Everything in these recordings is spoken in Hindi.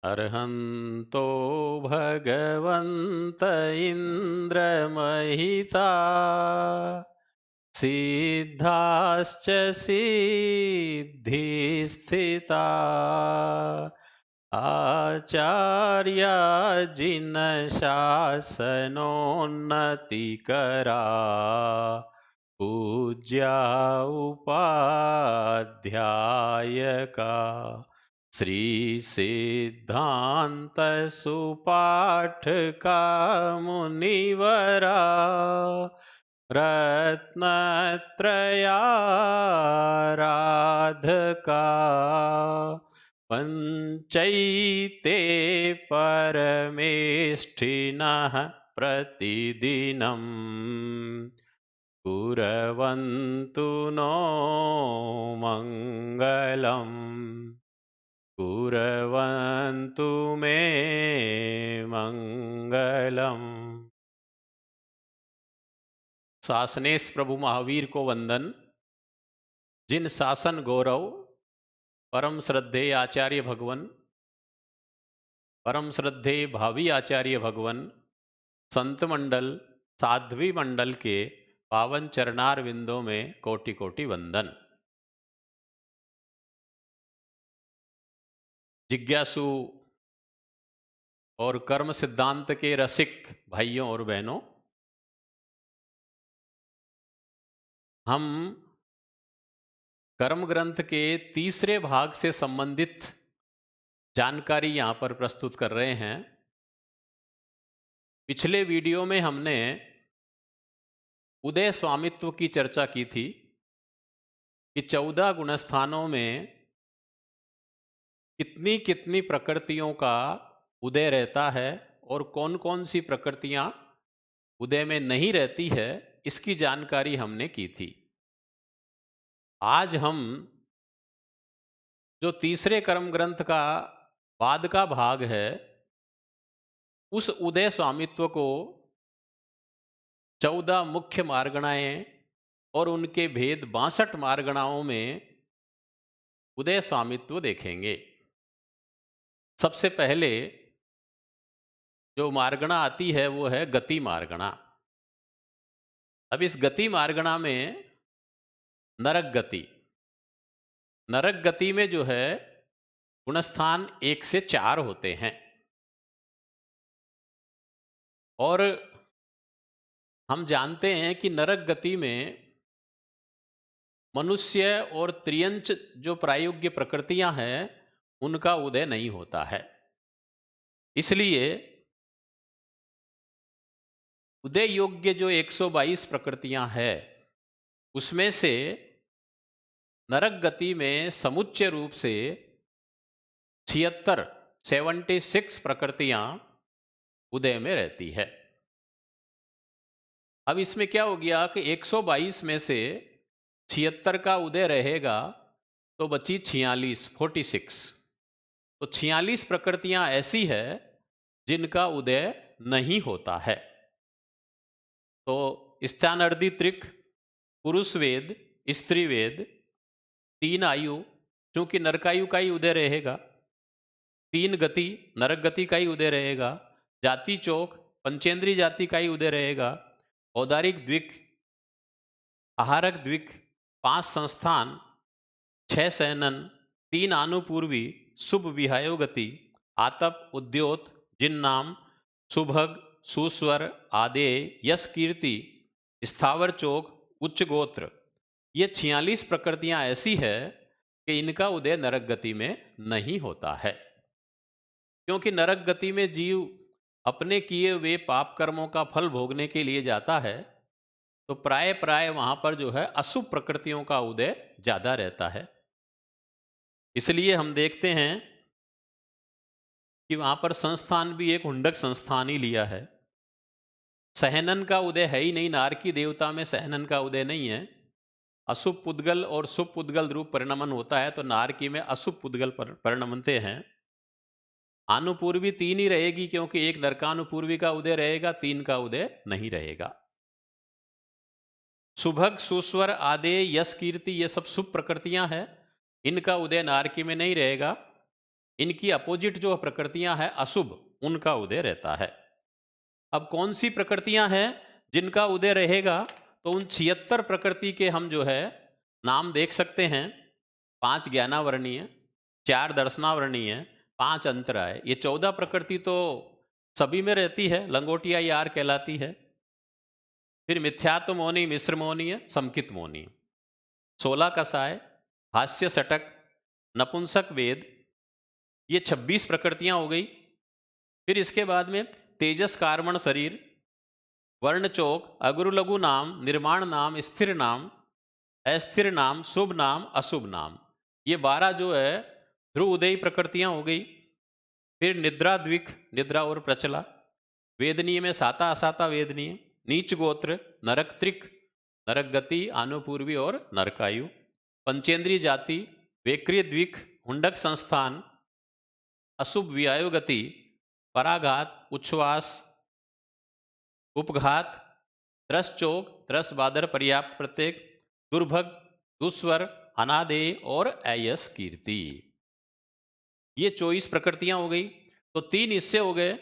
अर्हन्तो भगवन्त इन्द्रमहिता सिद्धाश्च सिद्धिस्थिता आचार्या जिनशासनोन्नतिकरा पूज्या उपाध्यायका श्री सिद्धांत सुपाठका मुनिवरा रत्नत्रयाराधका पंचैते परमेष्ठिनः प्रतिदिनम् कुर्वन्तु नो मङ्गलम् कुर्वन्तु मे मंगलम। शासनेश प्रभु महावीर को वंदन। जिन शासन गौरव परम श्रद्धेय आचार्य भगवन, परम श्रद्धेय भावी आचार्य भगवन, संत मंडल साध्वी मंडल के पावन चरणार विंदों में कोटि कोटि वंदन। जिज्ञासु और कर्म सिद्धांत के रसिक भाइयों और बहनों, हम कर्म ग्रंथ के तीसरे भाग से संबंधित जानकारी यहां पर प्रस्तुत कर रहे हैं। पिछले वीडियो में हमने उदय स्वामित्व की चर्चा की थी कि 14 गुणस्थानों में कितनी कितनी प्रकृतियों का उदय रहता है और कौन कौन सी प्रकृतियां उदय में नहीं रहती है, इसकी जानकारी हमने की थी। आज हम जो तीसरे कर्म ग्रंथ का बाद का भाग है, उस उदय स्वामित्व को 14 मुख्य मार्गणाएं और उनके भेद 62 मार्गणाओं में उदय स्वामित्व देखेंगे। सबसे पहले जो मार्गणा आती है वो है गति मार्गणा। अब इस गति मार्गणा में नरक गति, नरक गति में जो है गुणस्थान 1 से 4 होते हैं और हम जानते हैं कि नरक गति में मनुष्य और त्रियंच जो प्रायोग्य प्रकृतियां हैं उनका उदय नहीं होता है। इसलिए उदय योग्य जो 122 प्रकृतियां हैं उसमें से नरक गति में समुच्चय रूप से 76 प्रकृतियां उदय में रहती है। अब इसमें क्या हो गया कि 122 में से 76 का उदय रहेगा तो बची 46। तो 46 प्रकृतियां ऐसी है जिनका उदय नहीं होता है। तो स्थानार्धी त्रिक, पुरुष वेद, स्त्री वेद, 3 आयु, क्योंकि नरकायु का ही उदय रहेगा, 3 गति नरक गति का ही उदय रहेगा, जाति चौक पंचेंद्रीय जाति का ही उदय रहेगा, औदारिक द्विक, आहारक द्विक, 5 संस्थान, 6 सहनन, 3 आनुपूर्वी, शुभ विहायो गति, आतप, उद्योत, जिन्नाम, सुभग, सुस्वर, आदेय, यश कीर्ति, स्थावर चौक, उच्च गोत्र, ये 46 प्रकृतियां ऐसी है कि इनका उदय नरक गति में नहीं होता है। क्योंकि नरक गति में जीव अपने किए हुए पाप कर्मों का फल भोगने के लिए जाता है, तो प्राय वहां पर जो है अशुभ प्रकृतियों का उदय ज्यादा रहता है। इसलिए हम देखते हैं कि वहां पर संस्थान भी एक हुंडक संस्थान ही लिया है। सहनन का उदय है ही नहीं, नार की देवता में सहनन का उदय नहीं है। अशुभ पुद्गल और शुभ पुद्गल रूप परिणमन होता है, तो नारकी में अशुभ पुद्गल परिणमनते हैं। आनुपूर्वी 3 ही रहेगी, क्योंकि एक नरकानुपूर्वी का उदय रहेगा, 3 का उदय नहीं रहेगा। सुभग, सुस्वर, आदेय, यश कीर्ति, ये सब शुभ प्रकृतियां हैं, इनका उदय नारकी में नहीं रहेगा। इनकी अपोजिट जो प्रकृतियां हैं अशुभ, उनका उदय रहता है। अब कौन सी प्रकृतियां हैं जिनका उदय रहेगा, तो उन 76 प्रकृति के हम जो है नाम देख सकते हैं। 5 ज्ञानावर्णीय, 4 दर्शनावर्णीय, 5 अंतराय, ये 14 प्रकृति तो सभी में रहती है, लंगोटिया यार कहलाती है। फिर मिथ्यात्व मौनी, मिश्र मौनीय, समकित मौनी, 16 कसाय, हास्य सटक, नपुंसक वेद, ये 26 प्रकृतियां हो गई। फिर इसके बाद में तेजस कार्मण शरीर, वर्ण चौक, अगुरु लघु नाम, निर्माण नाम, स्थिर नाम, अस्थिर नाम, शुभ नाम, अशुभ नाम, ये 12 जो है ध्रुव उदयी प्रकृतियां हो गई। फिर निद्रा द्विक, निद्रा और प्रचला, वेदनीय में साता असाता वेदनीय, नीच गोत्र, नरक त्रिक, नरक गति, आनुपूर्वी और नरकायु, पंचेंद्रीय जाति, वेक्रिय द्विक, हुंडक संस्थान, अशुभ व्यायु गति, पराघात, उच्छ्वास, उपघात, त्रस चोक, त्रस बादर, पर्याप्त प्रत्येक, दुर्भग, दुस्वर, अनादेय और अयस कीर्ति, ये 24 प्रकृतियां हो गई। तो 3 हिस्से हो गए,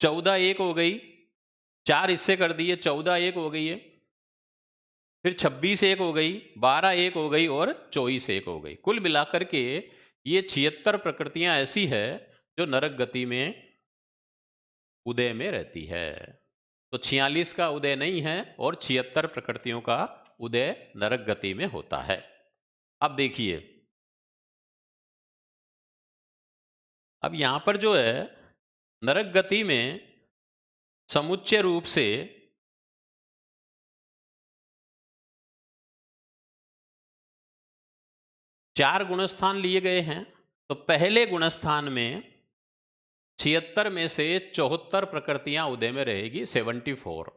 14 एक हो गई, 4 हिस्से कर दिए, 14 एक हो गई है। फिर 26 एक हो गई, 12 एक हो गई और 24 एक हो गई। कुल मिलाकर के ये 76 प्रकृतियां ऐसी है जो नरक गति में उदय में रहती है। तो 46 का उदय नहीं है और 76 प्रकृतियों का उदय नरक गति में होता है। अब देखिए, अब यहां पर जो है नरक गति में समुच्चय रूप से 4 गुणस्थान लिए गए हैं। तो पहले गुणस्थान में 76 में से 74 प्रकृतियां उदय में रहेगी, 74।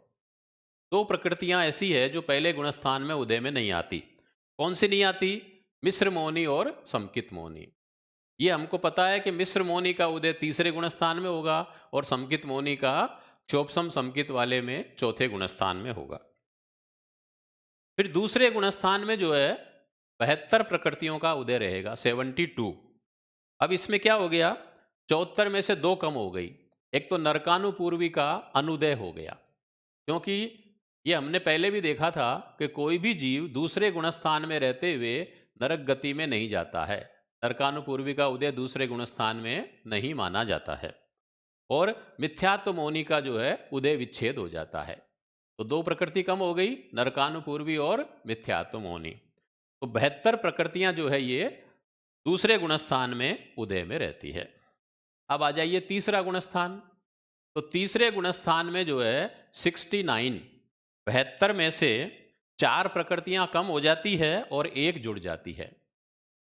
2 प्रकृतियां ऐसी है जो पहले गुणस्थान में उदय में नहीं आती। कौन सी नहीं आती? मिश्र मौनी और समकित मौनी। ये हमको पता है कि मिश्र मौनी का उदय तीसरे गुणस्थान में होगा और समकित मौनी का चोपसम समकित वाले में चौथे गुणस्थान में होगा। फिर दूसरे गुणस्थान में जो है 72 प्रकृतियों का उदय रहेगा, 72। अब इसमें क्या हो गया, 74 में से 2 कम हो गई। एक तो नरकानुपूर्वी का अनुदय हो गया, क्योंकि ये हमने पहले भी देखा था कि कोई भी जीव दूसरे गुणस्थान में रहते हुए नरक गति में नहीं जाता है। नरकानुपूर्वी का उदय दूसरे गुणस्थान में नहीं माना जाता है और मिथ्यात्व मौनी का जो है उदय विच्छेद हो जाता है। तो 2 प्रकृति कम हो गई, नरकानुपूर्वी और मिथ्यात्व मौनी। तो 72 प्रकृतियां जो है ये दूसरे गुणस्थान में उदय में रहती है। अब आ जाइए तीसरा गुणस्थान। तो तीसरे गुणस्थान में जो है 69, 72 में से 4 प्रकृतियां कम हो जाती है और 1 जुड़ जाती है।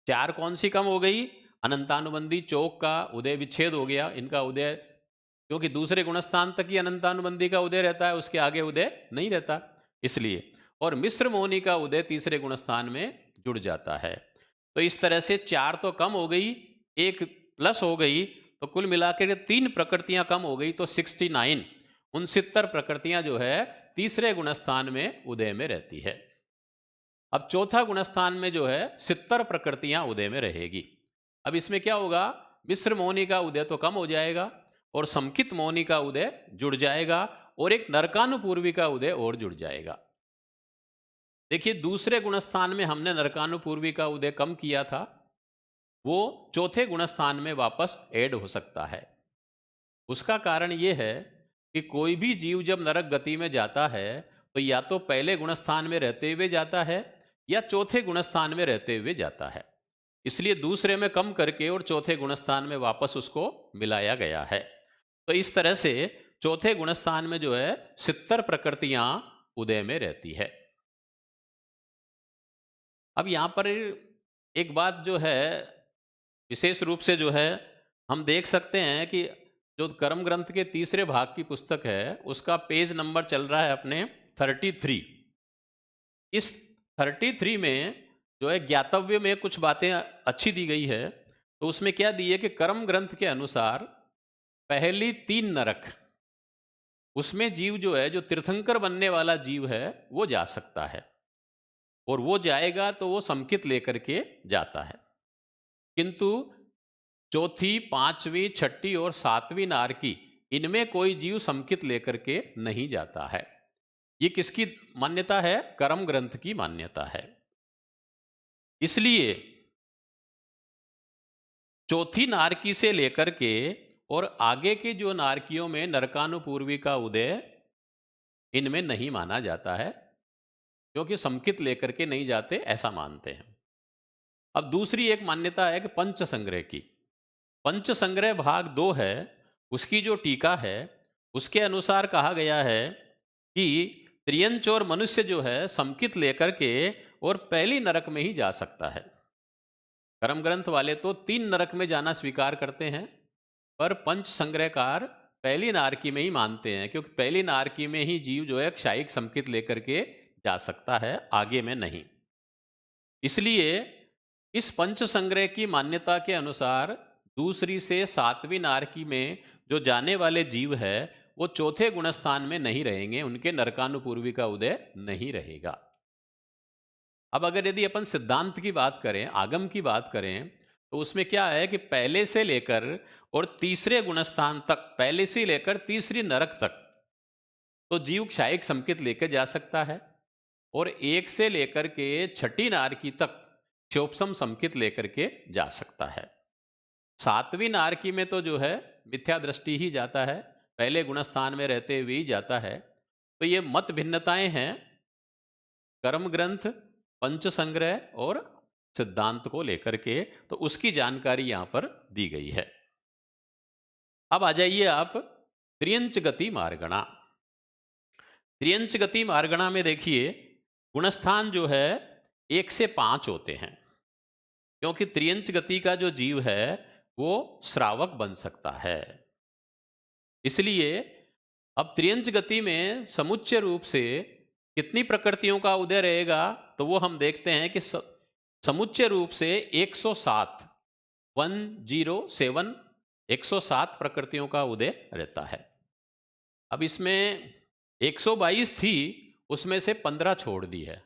4 कौन सी कम हो गई? अनंतानुबंधी चौक का उदय विच्छेद हो गया, इनका उदय, क्योंकि दूसरे गुणस्थान तक ही अनंतानुबंधी का उदय रहता है, उसके आगे उदय नहीं रहता इसलिए। और मिश्र मौनी का उदय तीसरे गुणस्थान में जुड़ जाता है। तो इस तरह से 4 तो कम हो गई, 1 प्लस हो गई, तो कुल मिलाकर 3 प्रकृतियां कम हो गई। तो 69, 69 प्रकृतियां जो है तीसरे गुणस्थान में उदय में रहती है। अब चौथा गुणस्थान में जो है 70 प्रकृतियां उदय में रहेगी। अब इसमें क्या होगा, मिश्र मौनी का उदय तो कम हो जाएगा और समकित मौनी का उदय जुड़ जाएगा और एक नरकानुपूर्वी का उदय और जुड़ जाएगा। देखिए, दूसरे गुणस्थान में हमने नरकानुपूर्वी का उदय कम किया था, वो चौथे गुणस्थान में वापस ऐड हो सकता है। उसका कारण यह है कि कोई भी जीव जब नरक गति में जाता है तो या तो पहले गुणस्थान में रहते हुए जाता है या चौथे गुणस्थान में रहते हुए जाता है। इसलिए दूसरे में कम करके और चौथे गुणस्थान में वापस उसको मिलाया गया है। तो इस तरह से चौथे गुणस्थान में जो है 70 प्रकृतियां उदय में रहती है। अब यहां पर एक बात जो है विशेष रूप से जो है हम देख सकते हैं कि जो कर्म ग्रंथ के तीसरे भाग की पुस्तक है उसका पेज नंबर चल रहा है अपने 33। इस 33 में जो है ज्ञातव्य में कुछ बातें अच्छी दी गई है। तो उसमें क्या दी है कि कर्म ग्रंथ के अनुसार पहली 3 नरक, उसमें जीव जो है, जो तीर्थंकर बनने वाला जीव है, वो जा सकता है और वो जाएगा तो वो समकित लेकर के जाता है। किंतु चौथी, पांचवी, छठी और सातवीं नारकी, इनमें कोई जीव समकित लेकर के नहीं जाता है। ये किसकी मान्यता है? कर्म ग्रंथ की मान्यता है। इसलिए चौथी नारकी से लेकर के और आगे की जो नारकियों में नरकानुपूर्वी का उदय इनमें नहीं माना जाता है, क्योंकि समकित लेकर के नहीं जाते, ऐसा मानते हैं। अब दूसरी एक मान्यता है कि पंच संग्रह की। पंच संग्रह भाग 2 है, उसकी जो टीका है उसके अनुसार कहा गया है कि त्रियंच और मनुष्य जो है समकित लेकर के और पहली नरक में ही जा सकता है। कर्म ग्रंथ वाले तो 3 नरक में जाना स्वीकार करते हैं, पर पंच संग्रहकार पहली नारकी में ही मानते हैं, क्योंकि पहली नारकी में ही जीव जो है क्षायिक समकित लेकर के जा सकता है, आगे में नहीं। इसलिए इस पंच संग्रह की मान्यता के अनुसार दूसरी से सातवीं नारकी में जो जाने वाले जीव है वो चौथे गुणस्थान में नहीं रहेंगे, उनके नरकानुपूर्वी का उदय नहीं रहेगा। अब अगर यदि अपन सिद्धांत की बात करें, आगम की बात करें, तो उसमें क्या है कि पहले से लेकर और तीसरे गुणस्थान तक, पहले से लेकर तीसरी नरक तक तो जीव क्षायिक समकित लेकर जा सकता है, और 1 से लेकर के छठी नारकी तक क्षोभसम समकित लेकर के जा सकता है। सातवीं नारकी में तो जो है मिथ्या दृष्टि ही जाता है, पहले गुणस्थान में रहते हुए ही जाता है। तो ये मत भिन्नताएं हैं कर्म ग्रंथ, पंच संग्रह और सिद्धांत को लेकर के, तो उसकी जानकारी यहां पर दी गई है। अब आ जाइए आप त्रियंच गति मार्गणा। त्रियंच गति मार्गणा में देखिए गुणस्थान जो है 1 से 5 होते हैं, क्योंकि त्रियंच गति का जो जीव है वो श्रावक बन सकता है। इसलिए अब त्रियंच गति में समुच्चय रूप से कितनी प्रकृतियों का उदय रहेगा, तो वो हम देखते हैं कि समुच्चय रूप से 107 107 प्रकृतियों का उदय रहता है। अब इसमें 122 थी, उसमें से 15 छोड़ दी है।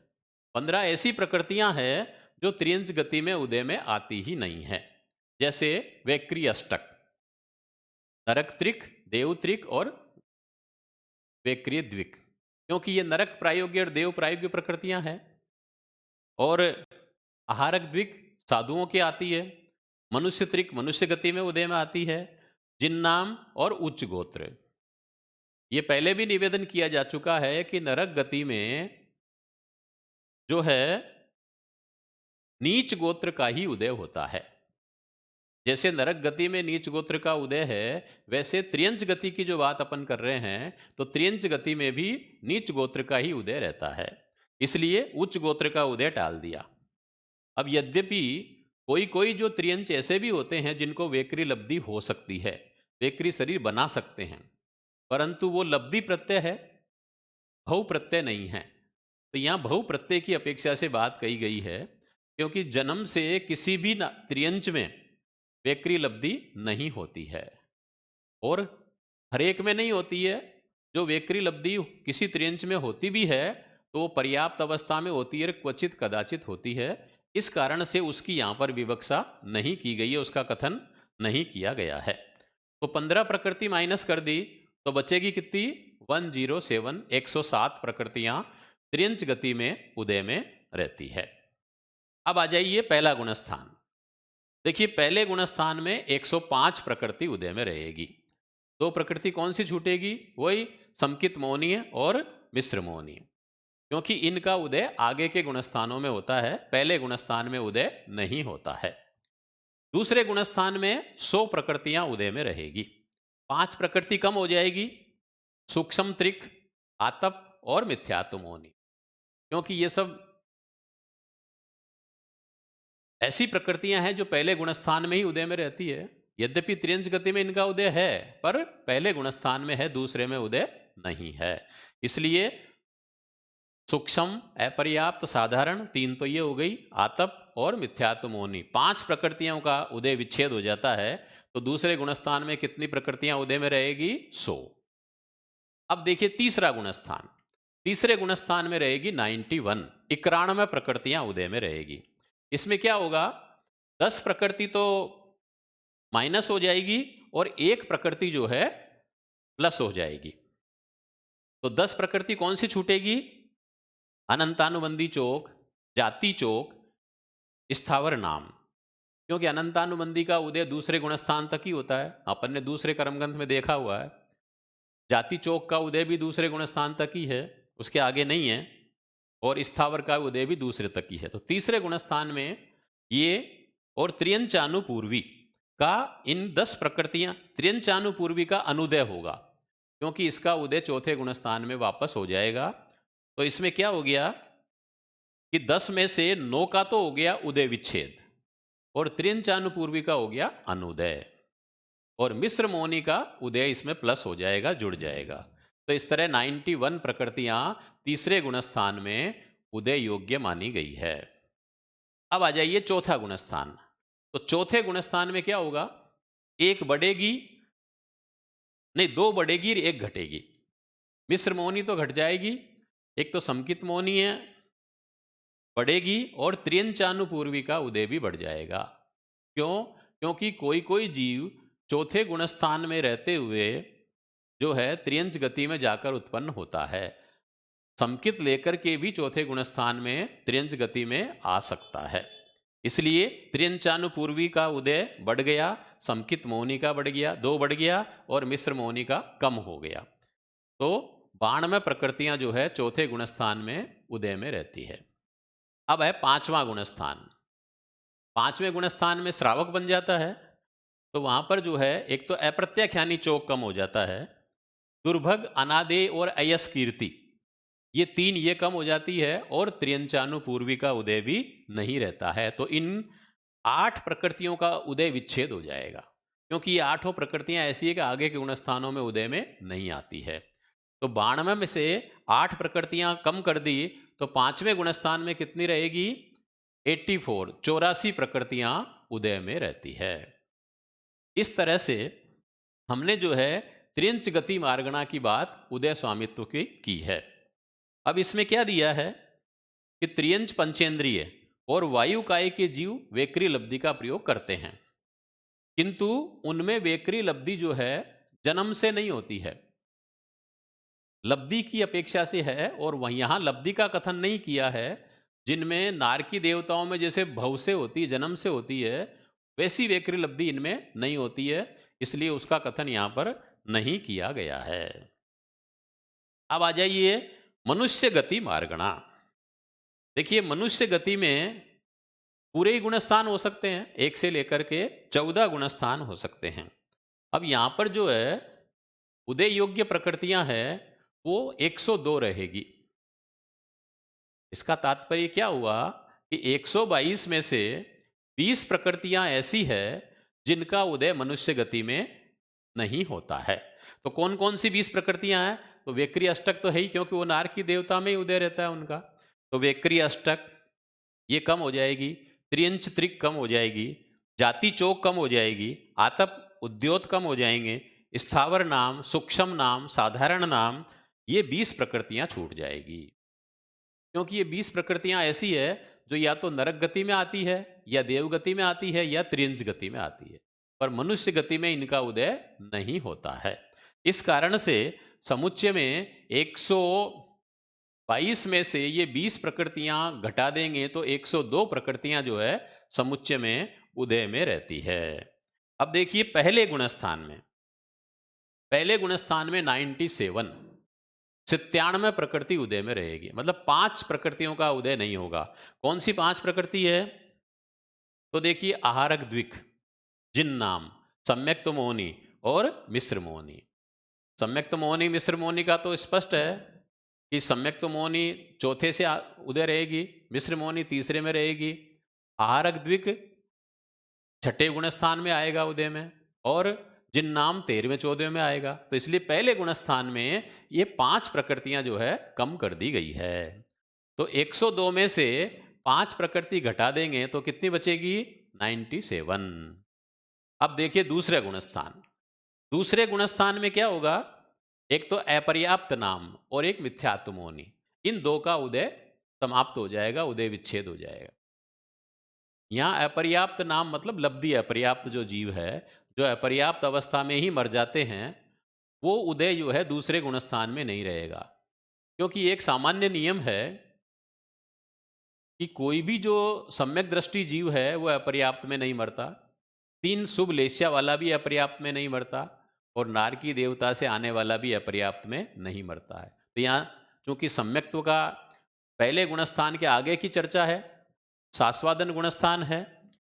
15 ऐसी प्रकृतियां हैं जो त्रियंच गति में उदय में आती ही नहीं है, जैसे वैक्री अष्टक, नरक त्रिक, देव त्रिक और वैक्रिय द्विक, क्योंकि ये नरक प्रायोग्य और देव प्रायोग्य प्रकृतियां हैं। और आहारक द्विक साधुओं की आती है, मनुष्य त्रिक मनुष्य गति में उदय में आती है, जिन्नाम और उच्च गोत्र। ये पहले भी निवेदन किया जा चुका है कि नरक गति में जो है नीच गोत्र का ही उदय होता है। जैसे नरक गति में नीच गोत्र का उदय है, वैसे त्रियंच गति की जो बात अपन कर रहे हैं, तो त्रियंच गति में भी नीच गोत्र का ही उदय रहता है, इसलिए उच्च गोत्र का उदय टाल दिया। अब यद्यपि कोई कोई जो त्रियंच ऐसे भी होते हैं जिनको वेकरी लब्धि हो सकती है, वेकरी शरीर बना सकते हैं, परंतु वो लब्धि प्रत्यय है, भव प्रत्यय नहीं है। तो यहां भव प्रत्यय की अपेक्षा से बात कही गई है, क्योंकि जन्म से किसी भी त्रियंच में वेकरी लब्धि नहीं होती है, और हर एक में नहीं होती है। जो वेकरी लब्धि किसी त्रियंच में होती भी है तो वो पर्याप्त अवस्था में होती है, क्वचित कदाचित होती है। इस कारण से उसकी यहां पर विवक्षा नहीं की गई है, उसका कथन नहीं किया गया है। तो 15 प्रकृति माइनस कर दी तो बचेगी कितनी? 107, 107 प्रकृतियां त्रियंच गति में उदय में रहती है। अब आ जाइए पहला गुणस्थान। देखिए पहले गुणस्थान में 105 प्रकृति उदय में रहेगी। 2 प्रकृति कौन सी छूटेगी? वही समकित मोहनीय और मिश्र मोहनीय, क्योंकि इनका उदय आगे के गुणस्थानों में होता है, पहले गुणस्थान में उदय नहीं होता है। दूसरे गुणस्थान में 100 प्रकृतियां उदय में रहेगी, 5 प्रकृति कम हो जाएगी, सूक्ष्म त्रिक, आतप और मिथ्यात्व मोहनी, क्योंकि ये सब ऐसी प्रकृतियां हैं जो पहले गुणस्थान में ही उदय में रहती है। यद्यपि त्रियंच गति में इनका उदय है, पर पहले गुणस्थान में है, दूसरे में उदय नहीं है। इसलिए सूक्ष्म, अपर्याप्त, साधारण, 3 तो ये हो गई, आतप और मिथ्यात्व मोहनी, 5 प्रकृतियों का उदय विच्छेद हो जाता है। तो दूसरे गुणस्थान में कितनी प्रकृतियां उदय में रहेगी? 100। अब देखिए तीसरा गुणस्थान, तीसरे गुणस्थान में रहेगी 91, 91 प्रकृतियां उदय में रहेगी। इसमें क्या होगा? 10 प्रकृति तो माइनस हो जाएगी और एक प्रकृति जो है प्लस हो जाएगी। तो 10 प्रकृति कौन सी छूटेगी? अनंतानुबंधी चौक, जाति चौक, स्थावर नाम। क्योंकि अनंतानुबंधी का उदय दूसरे गुणस्थान तक ही होता है, अपन ने दूसरे कर्मग्रंथ में देखा हुआ है। जाति चौक का उदय भी दूसरे गुणस्थान तक ही है, उसके आगे नहीं है। और स्थावर का उदय भी दूसरे तक ही है। तो तीसरे गुणस्थान में ये और त्रियंचानुपूर्वी का इन 10 प्रकृतियां, त्रियंचानुपूर्वी का अनुदय होगा क्योंकि इसका उदय चौथे गुणस्थान में वापस हो जाएगा। तो इसमें क्या हो गया कि 10 में से 9 का तो हो गया उदय विच्छेद और त्रियंचानुपूर्वी का हो गया अनुदय, और मिश्र मोनी का उदय इसमें प्लस हो जाएगा, जुड़ जाएगा। तो इस तरह 91 प्रकृतियां तीसरे गुणस्थान में उदय योग्य मानी गई है। अब आ जाइए चौथा गुणस्थान। तो चौथे गुणस्थान में क्या होगा? एक बढ़ेगी, नहीं, 2 बढ़ेगी और 1 घटेगी। मिश्र मोनी तो घट जाएगी, एक तो समकित मोनी है बढ़ेगी और त्रियंचानुपूर्वी का उदय भी बढ़ जाएगा। क्यों? क्योंकि कोई कोई जीव चौथे गुणस्थान में रहते हुए जो है त्रियंच गति में जाकर उत्पन्न होता है। समकित लेकर के भी चौथे गुणस्थान में त्रियंच गति में आ सकता है। इसलिए त्रियंचानुपूर्वी का उदय बढ़ गया, समकित मोनी का बढ़ गया, 2 बढ़ गया और मिश्र मोनी का कम हो गया। तो 92 प्रकृतियां जो है चौथे गुणस्थान में उदय में रहती है। अब है 5वां गुणस्थान। 5वें गुणस्थान में श्रावक बन जाता है। तो वहां पर जो है एक तो अप्रत्याख्यानी चौक कम हो जाता है, दुर्भग, अनादेय और अयस कीर्ति, ये 3 ये कम हो जाती है और त्रियंचानुपूर्वी का उदय भी नहीं रहता है। तो इन 8 प्रकृतियों का उदय विच्छेद हो जाएगा क्योंकि ये 8 प्रकृतियां ऐसी है कि आगे के गुणस्थानों में उदय में नहीं आती है। तो 92 में से 8 प्रकृतियां कम कर दी तो 5वें गुणस्थान में कितनी रहेगी? 84, 84 प्रकृतियां उदय में रहती है। इस तरह से हमने जो है त्रियंच गति मार्गणा की बात उदय स्वामित्व की है। अब इसमें क्या दिया है कि त्रियंच पंचेंद्रिय और वायुकाय के जीव वेकरी लब्धि का प्रयोग करते हैं, किंतु उनमें वेकरी लब्धि जो है जन्म से नहीं होती है, लब्धि की अपेक्षा से है। और वह यहां लब्धि का कथन नहीं किया है। जिनमें नारकी देवताओं में जैसे भव से होती है, जन्म से होती है, वैसी वेकरी लब्धि इनमें नहीं होती है, इसलिए उसका कथन यहां पर नहीं किया गया है। अब आ जाइए मनुष्य गति मार्गणा। देखिए मनुष्य गति में पूरे ही गुणस्थान हो सकते हैं, 1 से लेकर के 14 गुणस्थान हो सकते हैं। अब यहां पर जो है उदय योग्य प्रकृतियां हैं वो 102 रहेगी। इसका तात्पर्य क्या हुआ कि 122 में से 20 प्रकृतियां ऐसी है जिनका उदय मनुष्य गति में नहीं होता है। तो कौन कौन सी 20 प्रकृतियां हैं? तो वेकरी अष्टक तो है ही, क्योंकि वो नारकी देवता में ही उदय रहता है उनका। तो वेकरी अष्टक ये कम हो जाएगी, त्रियंच त्रिक कम हो जाएगी, जाति चौक कम हो जाएगी, आतप उद्योत कम हो जाएंगे, स्थावर नाम, सूक्ष्म नाम, साधारण नाम, ये 20 प्रकृतियां छूट जाएगी। क्योंकि ये 20 प्रकृतियां ऐसी है जो या तो नरक गति में आती है, या देव गति में आती है, या त्रियंच गति में आती है, पर मनुष्य गति में इनका उदय नहीं होता है। इस कारण से समुच्चय में 122 में से ये 20 प्रकृतियां घटा देंगे तो 102 प्रकृतियां जो है समुच्चय में उदय में रहती है। अब देखिए पहले गुणस्थान में 97 97 प्रकृति उदय में रहेगी, मतलब 5 प्रकृतियों का उदय नहीं होगा। कौन सी 5 प्रकृति है? तो देखिए आहारक द्विक, जिन्नाम, सम्यक्त मोहनी और मिश्र मोहनी। सम्यक्त मोहनी मिश्र मोहनी का तो स्पष्ट है कि सम्यक्त मोहनी चौथे से उदय रहेगी, मिश्र मोहनी तीसरे में रहेगी, आहारक द्विक छठे गुणस्थान में आएगा उदय में, और जिन्नाम 13वें 14वें में आएगा। तो इसलिए पहले गुणस्थान में ये 5 प्रकृतियां जो है कम कर दी गई है। तो 102 में से 5 प्रकृति घटा देंगे तो कितनी बचेगी? 97। अब देखिए दूसरे गुणस्थान। दूसरे गुणस्थान में क्या होगा? एक तो अपर्याप्त नाम और एक मिथ्यात्व मोहनी, इन 2 का उदय समाप्त हो जाएगा, उदय विच्छेद हो जाएगा। यहां अपर्याप्त नाम मतलब लब्धि अपर्याप्त जो जीव है जो अपर्याप्त अवस्था में ही मर जाते हैं, वो उदय जो है दूसरे गुणस्थान में नहीं रहेगा। क्योंकि एक सामान्य नियम है कि कोई भी जो सम्यक दृष्टि जीव है वो अपर्याप्त में नहीं मरता। 3 शुभ लेस्या वाला भी अपर्याप्त में नहीं मरता, और नारकी देवता से आने वाला भी अपर्याप्त में नहीं मरता है। तो यहाँ चूंकि सम्यक्त्व का पहले गुणस्थान के आगे की चर्चा है, सास्वादन गुणस्थान है,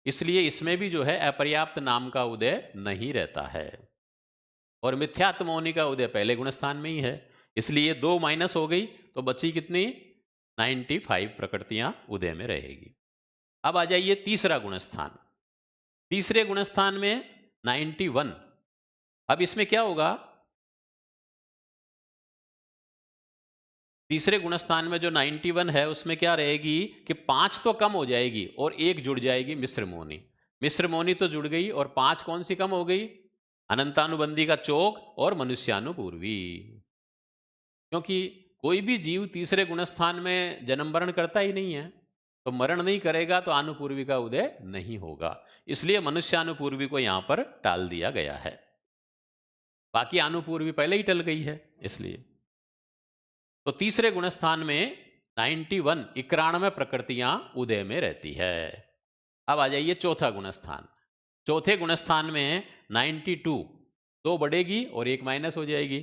इसलिए इसमें भी जो है अपर्याप्त नाम का उदय नहीं रहता है। और मिथ्यात्मोनि का उदय पहले गुणस्थान में ही है, इसलिए 2 माइनस हो गई, तो बची कितनी? 95 प्रकृतियां उदय में रहेगी। अब आ जाइए तीसरा गुणस्थान। तीसरे गुणस्थान में 91। अब इसमें क्या होगा? तीसरे गुणस्थान में जो 91 है उसमें क्या रहेगी कि 5 तो कम हो जाएगी और 1 जुड़ जाएगी, मिश्र मोनी। मिश्र मोनी तो जुड़ गई, और 5 कौन सी कम हो गई? अनंतानुबंधी का चोक और मनुष्यानुपूर्वी। क्योंकि कोई भी जीव तीसरे गुणस्थान में जन्म मरण करता ही नहीं है, तो मरण नहीं करेगा तो आनुपूर्वी का उदय नहीं होगा, इसलिए मनुष्यानुपूर्वी को यहां पर टाल दिया गया है। बाकी आनुपूर्वी पहले ही टल गई है, इसलिए तो तीसरे गुणस्थान में 91 91 प्रकृतियां उदय में रहती है। अब आ जाइए चौथा गुणस्थान। चौथे गुणस्थान में 92 2 बढ़ेगी और 1 माइनस हो जाएगी।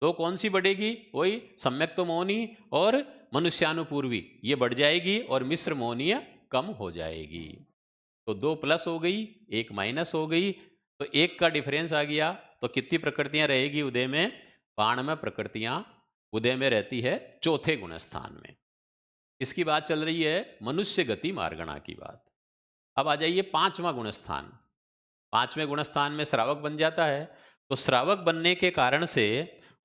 तो कौन सी बढ़ेगी? वही सम्यक तो मोहनी और मनुष्यानुपूर्वी, ये बढ़ जाएगी, और मिश्र मोहनीय कम हो जाएगी। तो 2 प्लस हो गई, 1 माइनस हो गई, तो 1 का डिफरेंस आ गया। तो कितनी प्रकृतियां रहेगी उदय में? 92 प्रकृतियां उदय में रहती है चौथे गुणस्थान में। इसकी बात चल रही है मनुष्य गति मार्गणा की बात। अब आ जाइए 5वां गुणस्थान। 5वें गुणस्थान में श्रावक बन जाता है, तो श्रावक बनने के कारण से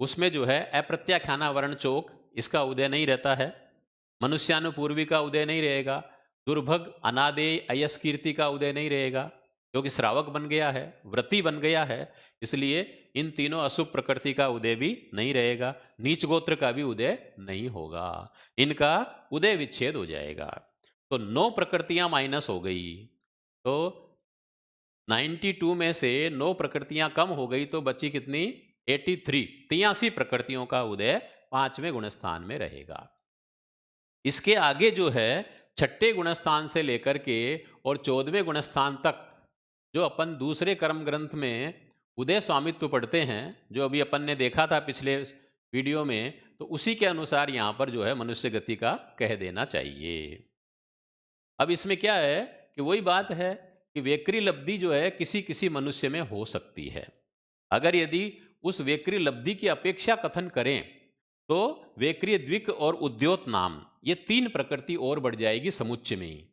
उसमें जो है अप्रत्याख्याना वर्ण चोक, इसका उदय नहीं रहता है। मनुष्यानुपूर्वी का उदय नहीं रहेगा। दुर्भग अनादेय अयस कीर्ति का उदय नहीं रहेगा, क्योंकि श्रावक बन गया है, व्रती बन गया है, इसलिए इन तीनों अशुभ प्रकृति का उदय भी नहीं रहेगा। नीच गोत्र का भी उदय नहीं होगा, इनका उदय विच्छेद हो जाएगा। तो 9 प्रकृतियां माइनस हो गई, तो 92 में से 9 प्रकृतियां कम हो गई, तो बची कितनी? 83 83 प्रकृतियों का उदय 5वें गुणस्थान में रहेगा। इसके आगे जो है छठे गुणस्थान से लेकर के और 14वें गुणस्थान तक जो अपन दूसरे कर्म ग्रंथ में उदय स्वामित्व पढ़ते हैं, जो अभी अपन ने देखा था पिछले वीडियो में, तो उसी के अनुसार यहां पर जो है मनुष्य गति का कह देना चाहिए। अब इसमें क्या है कि वही बात है कि वेक्री लब्धि जो है किसी किसी मनुष्य में हो सकती है। अगर यदि उस वेक्री लब्धि की अपेक्षा कथन करें तो वेक्रिय द्विक और उद्योत नाम, ये 3 प्रकृति और बढ़ जाएगी समुच्चय में ही।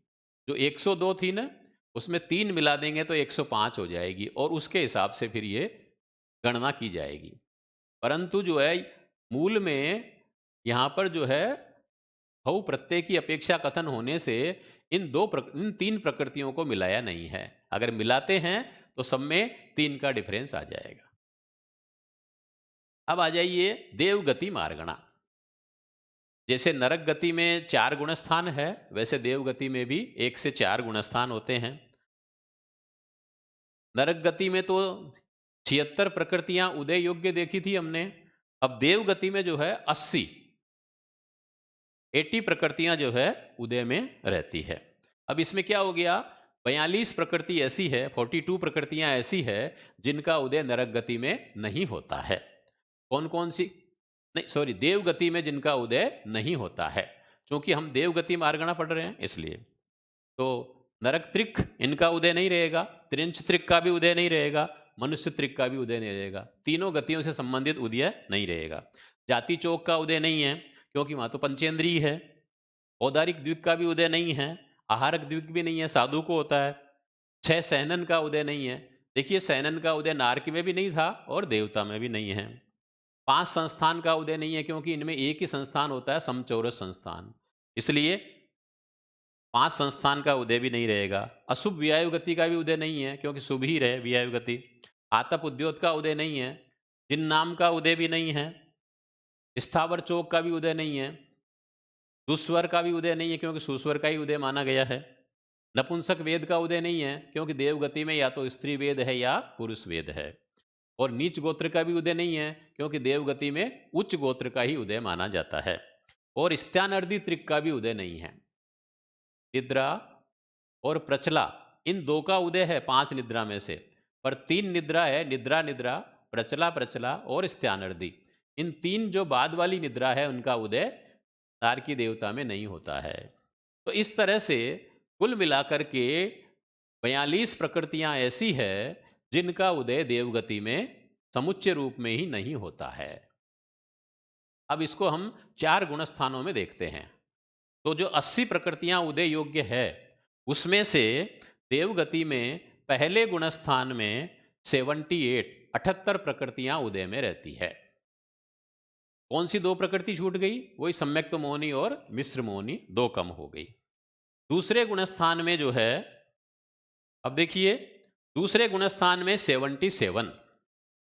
जो 102 थी ना, उसमें 3 मिला देंगे तो 105 हो जाएगी, और उसके हिसाब से फिर ये गणना की जाएगी। परंतु जो है मूल में यहां पर जो है हऊ प्रत्यय की अपेक्षा कथन होने से इन 3 प्रकृतियों को मिलाया नहीं है। अगर मिलाते हैं तो सब में 3 का डिफरेंस आ जाएगा। अब आ जाइए देवगति मार्गणा। जैसे नरक गति में 4 गुणस्थान है, वैसे देवगति में भी 1 से 4 गुणस्थान होते हैं। नरक गति में तो 76 प्रकृतियां उदय योग्य देखी थी हमने। अब देवगति में जो है 80 प्रकृतियां जो है उदय में रहती है। अब इसमें क्या हो गया? 42 प्रकृति ऐसी है, 42 प्रकृतियां ऐसी है जिनका उदय नरक गति में नहीं होता है। कौन कौन सी? नहीं सॉरी, देवगति में जिनका उदय नहीं होता है, क्योंकि हम देवगति मार्गणा पढ़ रहे हैं इसलिए। तो नरक त्रिक इनका उदय नहीं रहेगा, त्रिंच त्रिक का भी उदय नहीं रहेगा, मनुष्य त्रिक का भी उदय नहीं रहेगा। तीनों गतियों से संबंधित उदय नहीं रहेगा। जाति चौक का उदय नहीं है, क्योंकि वहां तो पंचेंद्रीय है। औदारिक द्विक का भी उदय नहीं है, आहारक द्विक भी नहीं है, साधु को होता है। 6 सैनन का उदय नहीं है। देखिए सैनन का उदय नारकी में भी नहीं था और देवता में भी नहीं है। 5 संस्थान का उदय नहीं है, क्योंकि इनमें एक ही संस्थान होता है, समचौरस संस्थान, इसलिए 5 संस्थान का उदय भी नहीं रहेगा। अशुभ व्यायु गति का भी उदय नहीं है, क्योंकि शुभ ही रहे व्यायु गति। आतप उद्योत का उदय नहीं है, जिन नाम का उदय भी नहीं है, स्थावर चौक का भी उदय नहीं है, दुस्वर का भी उदय नहीं है, क्योंकि सुस्वर का ही उदय माना गया है। नपुंसक वेद का उदय नहीं है, क्योंकि देवगति में या तो स्त्री वेद है या पुरुष वेद है। और नीच गोत्र का भी उदय नहीं है, क्योंकि देवगति में उच्च गोत्र का ही उदय माना जाता है। और स्त्यानर्दी त्रिक का भी उदय नहीं है। निद्रा और प्रचला, इन दो का उदय है 5 निद्रा में से, पर 3 निद्रा है, निद्रा निद्रा, प्रचला प्रचला और स्त्यानर्दी। इन 3 जो बाद वाली निद्रा है उनका उदय तार्की देवता में नहीं होता है। तो इस तरह से कुल मिलाकर के 42 प्रकृतियां ऐसी है जिनका उदय देवगति में समुच्चय रूप में ही नहीं होता है। अब इसको हम 4 गुणस्थानों में देखते हैं। तो जो 80 प्रकृतियां उदय योग्य है, उसमें से देवगति में पहले गुणस्थान में 78 प्रकृतियां उदय में रहती है। कौन सी 2 प्रकृति छूट गई? वही सम्यक्त मोहिनी और मिश्र मोहिनी, 2 कम हो गई। दूसरे गुणस्थान में जो है, अब देखिए दूसरे गुणस्थान में 77,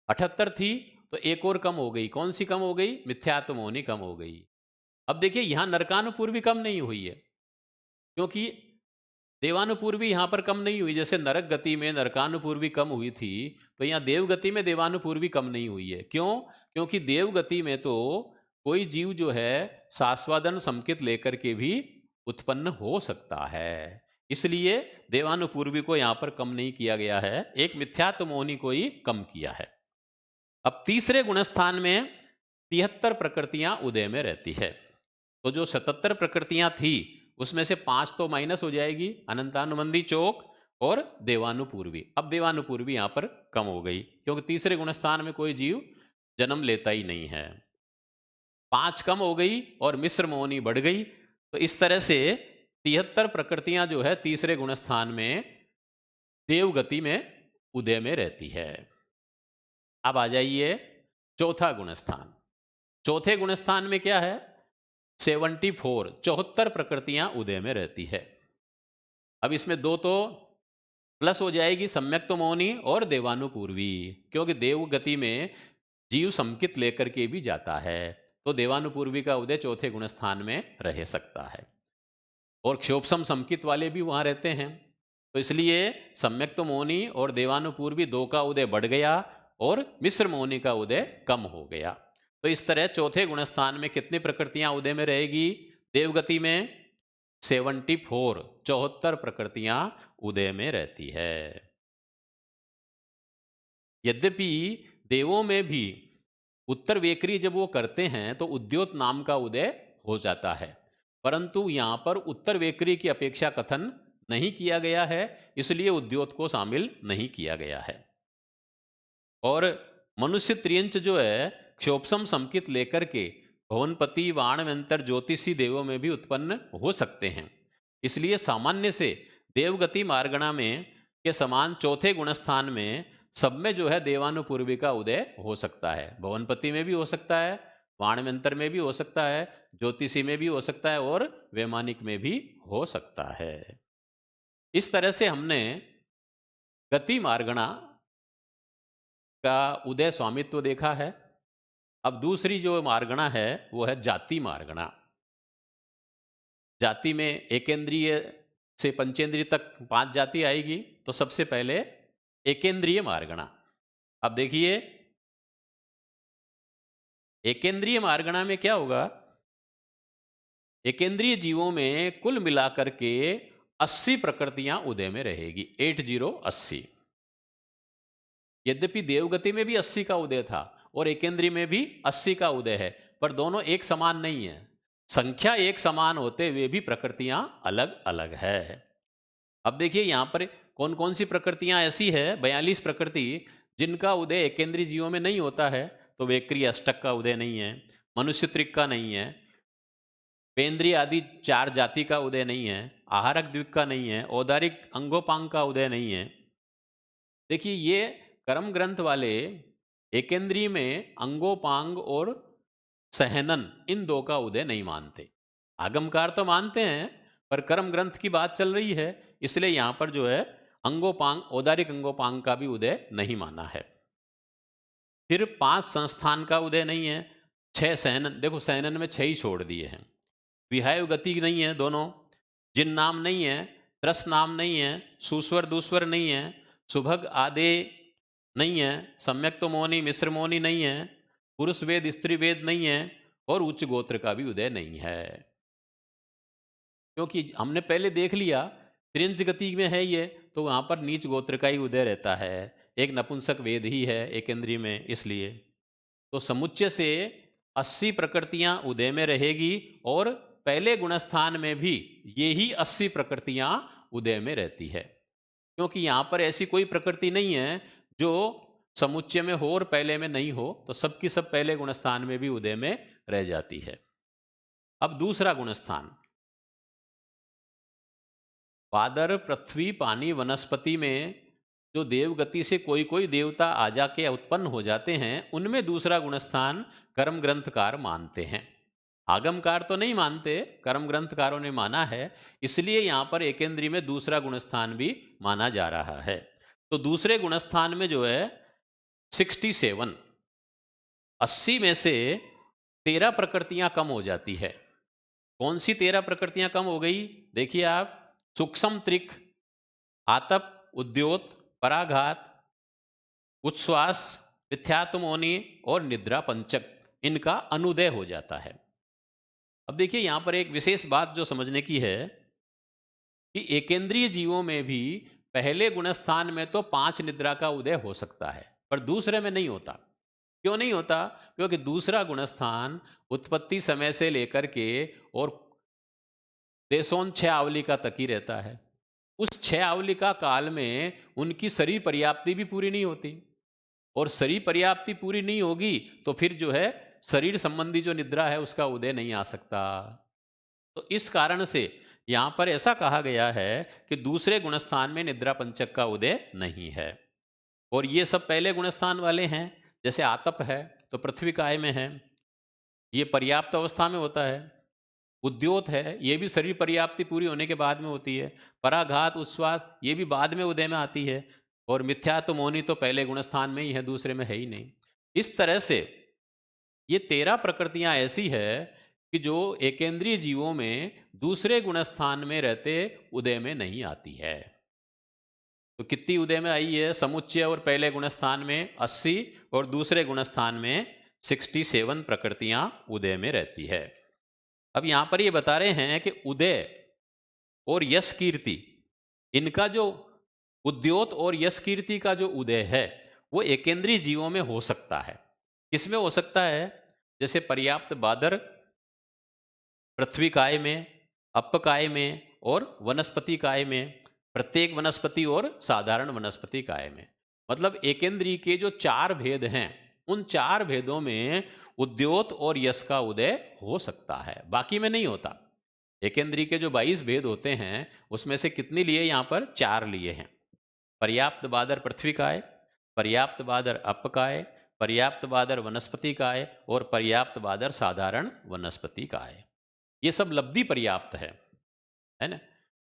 78 थी तो एक और कम हो गई। कौन सी कम हो गई? मिथ्यात्व मोहिनी कम हो गई। अब देखिए यहां नरकानुपूर्वी कम नहीं हुई है, क्योंकि देवानुपूर्वी यहां पर कम नहीं हुई। जैसे नरक गति में नरकानुपूर्वी कम हुई थी, तो यहां देवगति में देवानुपूर्वी कम नहीं हुई है। क्यों? क्योंकि देवगति में तो कोई जीव जो है सास्वादन संकित लेकर के भी उत्पन्न हो सकता है, इसलिए देवानुपूर्वी को यहां पर कम नहीं किया गया है, एक मिथ्यात्व मोहिनी को ही कम किया है। अब तीसरे गुणस्थान में 73 प्रकृतियां उदय में रहती है। तो जो 77 प्रकृतियां थी उसमें से 5 तो माइनस हो जाएगी, अनंतानुबंधी, चोक और देवानुपूर्वी। अब देवानुपूर्वी यहां पर कम हो गई, क्योंकि तीसरे गुणस्थान में कोई जीव जन्म लेता ही नहीं है। 5 कम हो गई और मिश्र मोहिनी बढ़ गई। तो इस तरह से 73 प्रकृतियां जो है तीसरे गुणस्थान में देवगति में उदय में रहती है। अब आ जाइए चौथा गुणस्थान। चौथे गुणस्थान में क्या है? 74 प्रकृतियां उदय में रहती है। अब इसमें 2 तो प्लस हो जाएगी, सम्यक्त मोहिनी और देवानुपूर्वी, क्योंकि देवगति में जीव संकित लेकर के भी जाता है, तो देवानुपूर्वी का उदय चौथे गुणस्थान में रह सकता है। और क्षोभसम संकित वाले भी वहां रहते हैं, तो इसलिए सम्यक्त मोहिनी और देवानुपूर्वी 2 का उदय बढ़ गया और मिश्र मोहिनी का उदय कम हो गया। तो इस तरह चौथे गुणस्थान में कितनी प्रकृतियां उदय में रहेगी? देवगति में 74 प्रकृतियां उदय में रहती है। यद्यपि देवों में भी उत्तर वेकरी जब वो करते हैं तो उद्योत नाम का उदय हो जाता है, परंतु यहां पर उत्तर वेकरी की अपेक्षा कथन नहीं किया गया है, इसलिए उद्योत को शामिल नहीं किया गया है। और मनुष्य त्रियंच जो है क्षोभसम संकित लेकर के भवनपति, वाणवंतर, ज्योतिषी देवों में भी उत्पन्न हो सकते हैं, इसलिए सामान्य से देवगति मार्गणा में के समान चौथे गुणस्थान में सब में जो है देवानुपूर्वी का उदय हो सकता है। भवनपति में भी हो सकता है, वाणवंतर में भी हो सकता है, ज्योतिषी में भी हो सकता है और वैमानिक में भी हो सकता है। इस तरह से हमने गति मार्गणा का उदय स्वामित्व देखा है। अब दूसरी जो मार्गणा है वो है जाति मार्गणा। जाति में एकेंद्रीय से पंचेंद्रीय तक 5 जाति आएगी। तो सबसे पहले एकेंद्रीय मार्गणा। अब देखिए एकेंद्रीय मार्गणा में क्या होगा? एकेंद्रीय जीवों में कुल मिलाकर के 80 प्रकृतियां उदय में रहेगी, 80। यद्यपि देवगति में भी 80 का उदय था और एकेंद्रीय में भी 80 का उदय है, पर दोनों एक समान नहीं है। संख्या एक समान होते हुए भी प्रकृतियां अलग अलग है। अब देखिए यहां पर कौन कौन सी प्रकृतियां ऐसी है, 42 प्रकृति जिनका उदय एकेंद्रीय जीवों में नहीं होता है। तो वेक्री अष्टक का उदय नहीं है, मनुष्य त्रिक का नहीं है, पेंद्रीय आदि 4 जाति का उदय नहीं है, आहारक द्विक का नहीं है, औदारिक अंगोपांग का उदय नहीं है। देखिए ये कर्म ग्रंथ वाले एकेंद्रीय में अंगोपांग और सहनन इन 2 का उदय नहीं मानते। आगमकार तो मानते हैं, पर कर्म ग्रंथ की बात चल रही है, इसलिए यहां पर जो है अंगोपांग, औदारिक अंगोपांग का भी उदय नहीं माना है। फिर 5 संस्थान का उदय नहीं है, 6 सहनन, देखो सहनन में 6 ही छोड़ दिए हैं। विहाय गति नहीं है दोनों, जिन नाम नहीं है, त्रस नाम नहीं है, सुस्वर दुस्वर नहीं है, सुभग आदे नहीं है, सम्यक तो मोनी मिश्र मोनी नहीं है, पुरुष वेद स्त्री वेद नहीं है, और उच्च गोत्र का भी उदय नहीं है। क्योंकि हमने पहले देख लिया त्रिंच गति में है ये, तो वहां पर नीच गोत्र का ही उदय रहता है, एक नपुंसक वेद ही है एकेंद्रीय में, इसलिए तो समुच्चय से 80 प्रकृतियां उदय में रहेगी, और पहले गुणस्थान में भी यही 80 प्रकृतियां उदय में रहती है। क्योंकि यहां पर ऐसी कोई प्रकृति नहीं है जो समुच्चय में हो और पहले में नहीं हो, तो सबकी सब पहले गुणस्थान में भी उदय में रह जाती है। अब दूसरा गुणस्थान, पादर पृथ्वी पानी वनस्पति में जो देवगति से कोई कोई देवता आ जाके उत्पन्न हो जाते हैं, उनमें दूसरा गुणस्थान कर्म ग्रंथकार मानते हैं। आगमकार तो नहीं मानते, कर्म ग्रंथकारों ने माना है, इसलिए यहां पर एकेंद्री में दूसरा गुणस्थान भी माना जा रहा है। तो दूसरे गुणस्थान में जो है 67, 80 में से 13 प्रकृतियां कम हो जाती है। कौन सी 13 प्रकृतियां कम हो गई? देखिए आप, सूक्ष्म त्रिक, आतप, उद्योत, पराघात, उच्छ्वास, मिथ्यात्मोनि और निद्रा पंचक, इनका अनुदय हो जाता है। अब देखिए यहां पर एक विशेष बात जो समझने की है कि एकेंद्रीय जीवों में भी पहले गुणस्थान में तो 5 निद्रा का उदय हो सकता है, पर दूसरे में नहीं होता। क्यों नहीं होता? क्योंकि दूसरा गुणस्थान उत्पत्ति समय से लेकर के और देशों 6 आवलिका तक ही रहता है। उस 6 आवलिका काल में उनकी शरीर पर्याप्ति भी पूरी नहीं होती, और शरीर पर्याप्ति पूरी नहीं होगी तो फिर जो है शरीर संबंधी जो निद्रा है उसका उदय नहीं आ सकता। तो इस कारण से यहां पर ऐसा कहा गया है कि दूसरे गुणस्थान में निद्रा पंचक का उदय नहीं है। और ये सब पहले गुणस्थान वाले हैं। जैसे आतप है तो पृथ्वी काय में है, ये पर्याप्त अवस्था में होता है। उद्योत है, ये भी शरीर पर्याप्ति पूरी होने के बाद में होती है। पराघात उच्छ्वास, ये भी बाद में उदय में आती है। और मिथ्या तो मोनी तो पहले गुणस्थान में ही है, दूसरे में है ही नहीं। इस तरह से ये 13 प्रकृतियां ऐसी है कि जो एकेंद्रीय जीवों में दूसरे गुणस्थान में रहते उदय में नहीं आती है। तो कितनी उदय में आई है? समुच्चय और पहले गुणस्थान में 80 और दूसरे गुणस्थान में 67 प्रकृतियां उदय में रहती है। अब यहां पर ये बता रहे हैं कि उदय और यश कीर्ति, इनका जो उद्योत और यश कीर्ति का जो उदय है वो एकेंद्रीय जीवों में हो सकता है। किसमें हो सकता है? जैसे पर्याप्त बादर पृथ्वी काय में, अप काय में और वनस्पति काय में, प्रत्येक वनस्पति और साधारण वनस्पति काय में। मतलब एकेंद्रीय के जो 4 भेद हैं, उन 4 भेदों में उद्योत और यश का उदय हो सकता है, बाकी में नहीं होता। एकेंद्रीय के जो 22 भेद होते हैं उसमें से कितने लिए? यहां पर 4 लिए हैं। पर्याप्त बादर पृथ्वी काय, पर्याप्त बादर अप काय, पर्याप्त बादर वनस्पति काय और पर्याप्त बादर साधारण वनस्पति काय। ये सब लब्धि पर्याप्त है ना?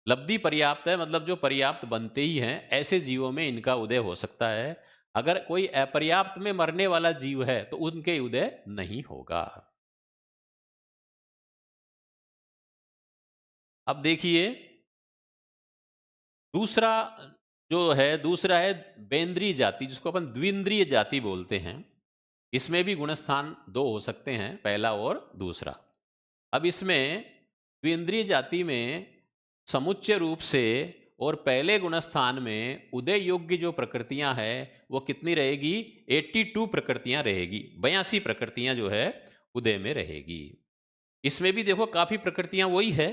लब्धि पर्याप्त है मतलब जो पर्याप्त बनते ही हैं, ऐसे जीवों में इनका उदय हो सकता है। अगर कोई अपर्याप्त में मरने वाला जीव है तो उनके उदय नहीं होगा। अब देखिए दूसरा दूसरा है बेंद्रीय जाति, जिसको अपन द्विंद्रिय जाति बोलते हैं। इसमें भी गुणस्थान 2 हो सकते हैं, पहला और दूसरा। अब इसमें द्विंद्रिय जाति में समुच्चय रूप से और पहले गुणस्थान में उदय योग्य जो प्रकृतियां हैं वो कितनी रहेगी? 82 प्रकृतियां रहेगी, 82 प्रकृतियां जो है उदय में रहेगी। इसमें भी देखो काफी प्रकृतियां वही है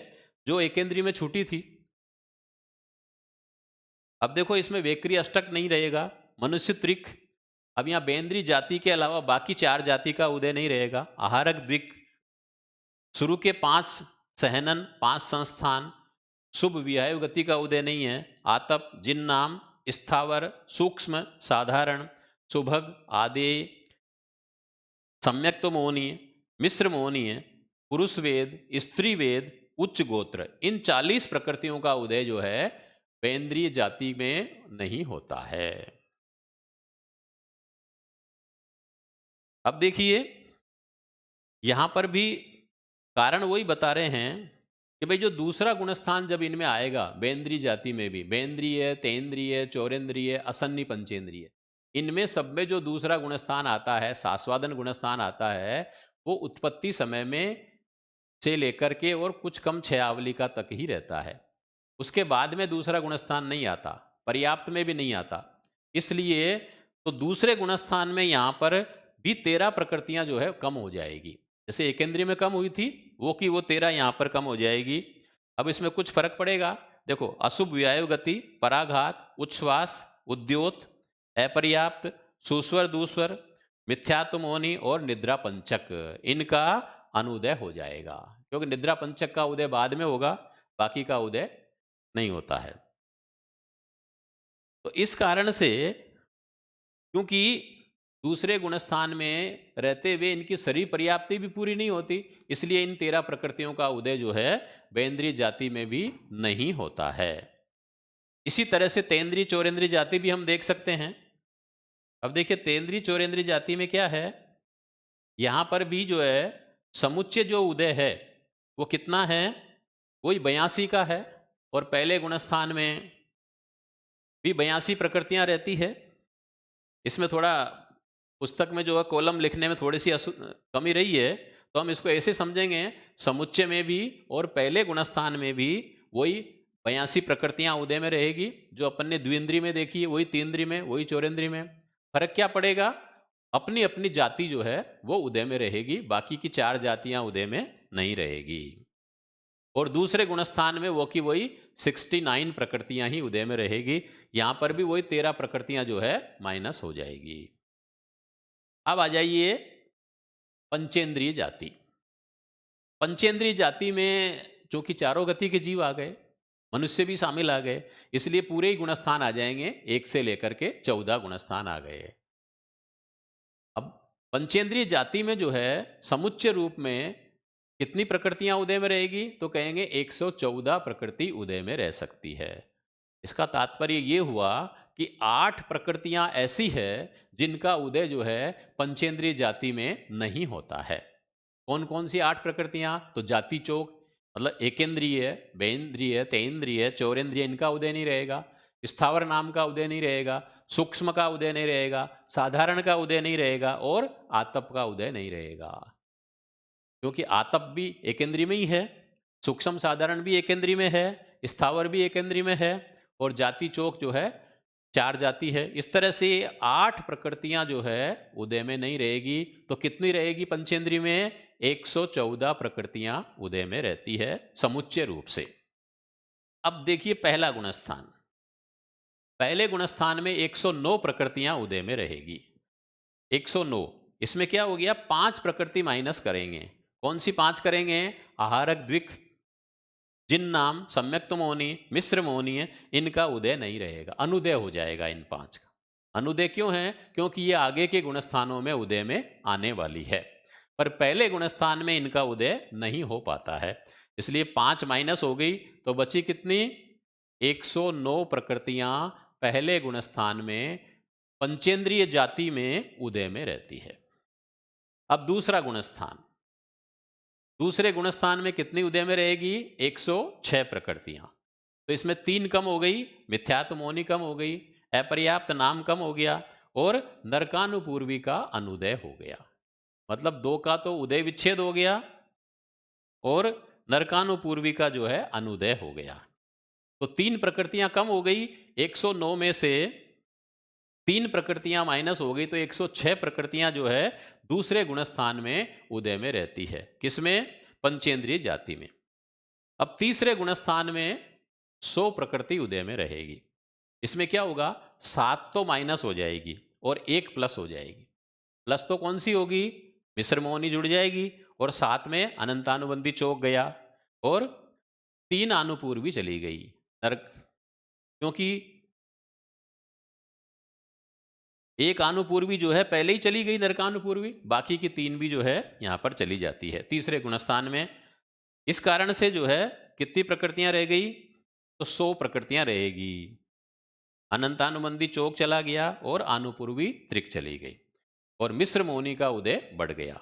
जो एकेंद्रीय में छूटी थी। अब देखो इसमें वेक्री अष्टक नहीं रहेगा, मनुष्य त्रिक। अब यहां बेंद्री जाति के अलावा बाकी 4 जाति का उदय नहीं रहेगा। आहारक द्विक, शुरू के 5 सहनन, 5 संस्थान, शुभ विहाय गति का उदय नहीं है। आतप, जिन्नाम, स्थावर, सूक्ष्म, साधारण, सुभग, आदेय, सम्यक तो मोहनीय, मिश्र मोहनीय, पुरुष वेद, स्त्री वेद, उच्च गोत्र, इन 40 प्रकृतियों का उदय जो है पेंद्रीय जाति में नहीं होता है। अब देखिए यहां पर भी कारण वही बता रहे हैं कि भाई जो दूसरा गुणस्थान जब इनमें आएगा, बेंद्रीय जाति में भी, बेंद्रीय, तेंद्रीय, चौरेंद्रीय, असन्नी पंचेंद्रीय, इनमें सब में जो दूसरा गुणस्थान आता है, सास्वादन गुणस्थान आता है, वो उत्पत्ति समय में से लेकर के और कुछ कम क्षयावलिका तक ही रहता है। उसके बाद में दूसरा गुणस्थान नहीं आता, पर्याप्त में भी नहीं आता। इसलिए तो दूसरे गुणस्थान में यहाँ पर भी 13 प्रकृतियां जो है कम हो जाएगी। जैसे एकेंद्रीय में कम हुई थी, वो की वो 13 यहाँ पर कम हो जाएगी। अब इसमें कुछ फर्क पड़ेगा। देखो, अशुभ व्यायु गति, पराघात, उच्छ्वास, उद्योत, अपर्याप्त, सुस्वर दूस्वर, मिथ्यात्व मोहनी और निद्रा पंचक, इनका अनुदय हो जाएगा, क्योंकि निद्रा पंचक का उदय बाद में होगा, बाकी का उदय नहीं होता है। तो इस कारण से, क्योंकि दूसरे गुणस्थान में रहते हुए इनकी शरीर पर्याप्ति भी पूरी नहीं होती, इसलिए इन 13 प्रकृतियों का उदय जो है बेंद्रीय जाति में भी नहीं होता है। इसी तरह से तेंद्रीय चौरेंद्रीय जाति भी हम देख सकते हैं। अब देखिए, तेंद्रीय चौरेंद्रीय जाति में क्या है, यहां पर भी जो है समुच्चय जो उदय है वो कितना है, वही 82 का है, और पहले गुणस्थान में भी 82 प्रकृतियां रहती है। इसमें थोड़ा पुस्तक में जो है कॉलम लिखने में थोड़ी सी कमी रही है, तो हम इसको ऐसे समझेंगे, समुच्चय में भी और पहले गुणस्थान में भी वही 82 प्रकृतियां उदय में रहेगी। जो अपन ने द्विंद्रीय में देखी है वही तीन्द्रीय में, वही चौरेंद्रीय में। फर्क क्या पड़ेगा, अपनी अपनी जाति जो है वो उदय में रहेगी, बाकी की 4 जातियां उदय में नहीं रहेगी। और दूसरे गुणस्थान में वो की वही 69 प्रकृतियां ही उदय में रहेगी। यहां पर भी वही 13 प्रकृतियां जो है माइनस हो जाएगी। अब आ जाइए पंचेंद्रीय जाति। पंचेंद्रीय जाति में चूंकि चारों गति के जीव आ गए, मनुष्य भी शामिल आ गए, इसलिए पूरे ही गुणस्थान आ जाएंगे, 1 से लेकर के 14 गुणस्थान आ गए। अब पंचेंद्रीय जाति में जो है समुच्चय रूप में कितनी प्रकृतियां उदय में रहेगी, तो कहेंगे 114 प्रकृति उदय में रह सकती है। इसका तात्पर्य ये हुआ कि 8 प्रकृतियां ऐसी है जिनका उदय जो है पंचेंद्रीय जाति में नहीं होता है। कौन कौन सी 8 प्रकृतियां, तो जाति चौक, मतलब एकेंद्रीय, बेंद्रीय, तेंद्रीय, चौरेंद्रीय, इनका उदय नहीं रहेगा। स्थावर नाम का उदय नहीं रहेगा, सूक्ष्म का उदय नहीं रहेगा, साधारण का उदय नहीं रहेगा, और आतप का उदय नहीं रहेगा। क्योंकि आतप भी एकेंद्रीय में ही है, सूक्ष्म साधारण भी एकेंद्रीय में है, स्थावर भी एकेंद्रीय में है, और जाति चौक जो है 4 जाति है। इस तरह से 8 प्रकृतियां जो है उदय में नहीं रहेगी। तो कितनी रहेगी पंचेंद्रीय में, 114 प्रकृतियां उदय में रहती है समुच्चय रूप से। अब देखिए पहला गुणस्थान, पहले गुणस्थान में 109 प्रकृतियां उदय में रहेगी। 109, इसमें क्या हो गया, 5 प्रकृति माइनस करेंगे। कौन सी 5 करेंगे, आहारक, द्विक, जिन नाम, सम्यक्त मोहनी, मिश्र मोहनी है, इनका उदय नहीं रहेगा, अनुदय हो जाएगा इन 5 का। अनुदय क्यों है, क्योंकि ये आगे के गुणस्थानों में उदय में आने वाली है, पर पहले गुणस्थान में इनका उदय नहीं हो पाता है, इसलिए 5 माइनस हो गई, तो बची कितनी, 109 प्रकृतियां पहले गुणस्थान में पंचेंद्रीय जाति में उदय में रहती है। अब दूसरा गुणस्थान, दूसरे गुणस्थान में कितनी उदय में रहेगी, 106 प्रकृतियां। तो इसमें 3 कम हो गई, मिथ्यात्व मोहनी कम हो गई, अपर्याप्त नाम कम हो गया, और नरकानुपूर्वी का अनुदय हो गया। मतलब 2 का तो उदय विच्छेद हो गया, और नरकानुपूर्वी का जो है अनुदय हो गया। तो 3 प्रकृतियां कम हो गई, 109 में से 3 प्रकृतियां माइनस हो गई, तो 106 प्रकृतियां जो है दूसरे गुणस्थान में उदय में रहती है। किसमें, पंचेंद्रीय जाति में। अब तीसरे गुणस्थान में 100 प्रकृति उदय में रहेगी। इसमें क्या होगा, 7 तो माइनस हो जाएगी और 1 प्लस हो जाएगी। प्लस तो कौन सी होगी, मिश्र मोहनी जुड़ जाएगी, और साथ में अनंतानुबंधी चौक गया, और 3 अनुपूर्वी चली गई। क्योंकि एक अनुपूर्वी जो है पहले ही चली गई नरकानुपूर्वी, बाकी की 3 भी जो है यहां पर चली जाती है तीसरे गुणस्थान में। इस कारण से जो है कितनी प्रकृतियां रह गई, तो 100 प्रकृतियां रहेगी। अनंतानुबंधी चौक चला गया और अनुपूर्वी त्रिक चली गई, और मिश्र मोहनी का उदय बढ़ गया।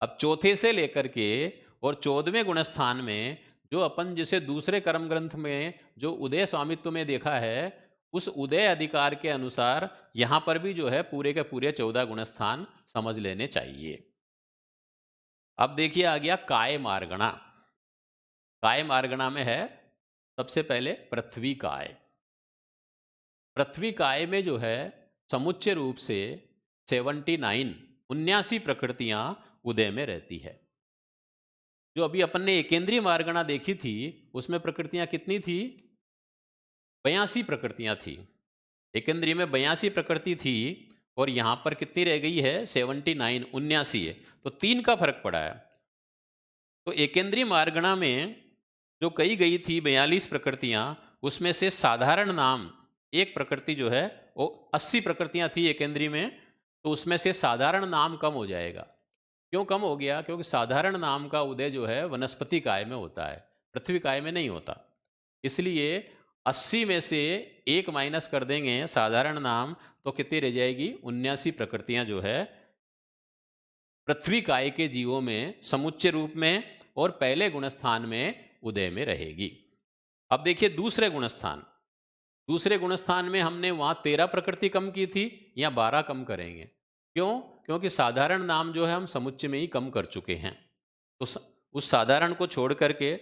अब चौथे से लेकर के और 14वें गुणस्थान में जो अपन जिसे दूसरे कर्म ग्रंथ में जो उदय स्वामित्व में देखा है, उस उदय अधिकार के अनुसार यहां पर भी जो है पूरे के पूरे 14 गुणस्थान समझ लेने चाहिए। अब देखिए आ गया काय मार्गणा। काय मार्गणा में है सबसे पहले पृथ्वी काय। पृथ्वी काय में जो है समुच्चय रूप से 79 प्रकृतियां उदय में रहती है। जो अभी अपन ने एकेंद्रीय मार्गणा देखी थी उसमें प्रकृतियां कितनी थी? 82 प्रकृतियां थी। एकेंद्रीय में 82 प्रकृति थी और यहां पर कितनी रह गई है? 79 है, तो 3 का फर्क पड़ा है। तो एकेंद्रीय मार्गणा में जो कही गई थी 42 प्रकृतियां, उसमें से साधारण नाम एक प्रकृति जो है वो 80 प्रकृतियां थी एकेंद्रीय में, तो उसमें से साधारण नाम कम हो जाएगा। क्यों कम हो गया? क्योंकि साधारण नाम का उदय जो है वनस्पति काय में होता है, पृथ्वी काय में नहीं होता। इसलिए 80 में से 1 माइनस कर देंगे साधारण नाम, तो कितनी रह जाएगी? 79 प्रकृतियां जो है पृथ्वी काय के जीवों में समुच्चय रूप में और पहले गुणस्थान में उदय में रहेगी। अब देखिए दूसरे गुणस्थान। दूसरे गुणस्थान में हमने वहां 13 प्रकृति कम की थी, या 12 कम करेंगे। क्यों? क्योंकि साधारण नाम जो है हम समुच्चय में ही कम कर चुके हैं, तो उस साधारण को छोड़ करके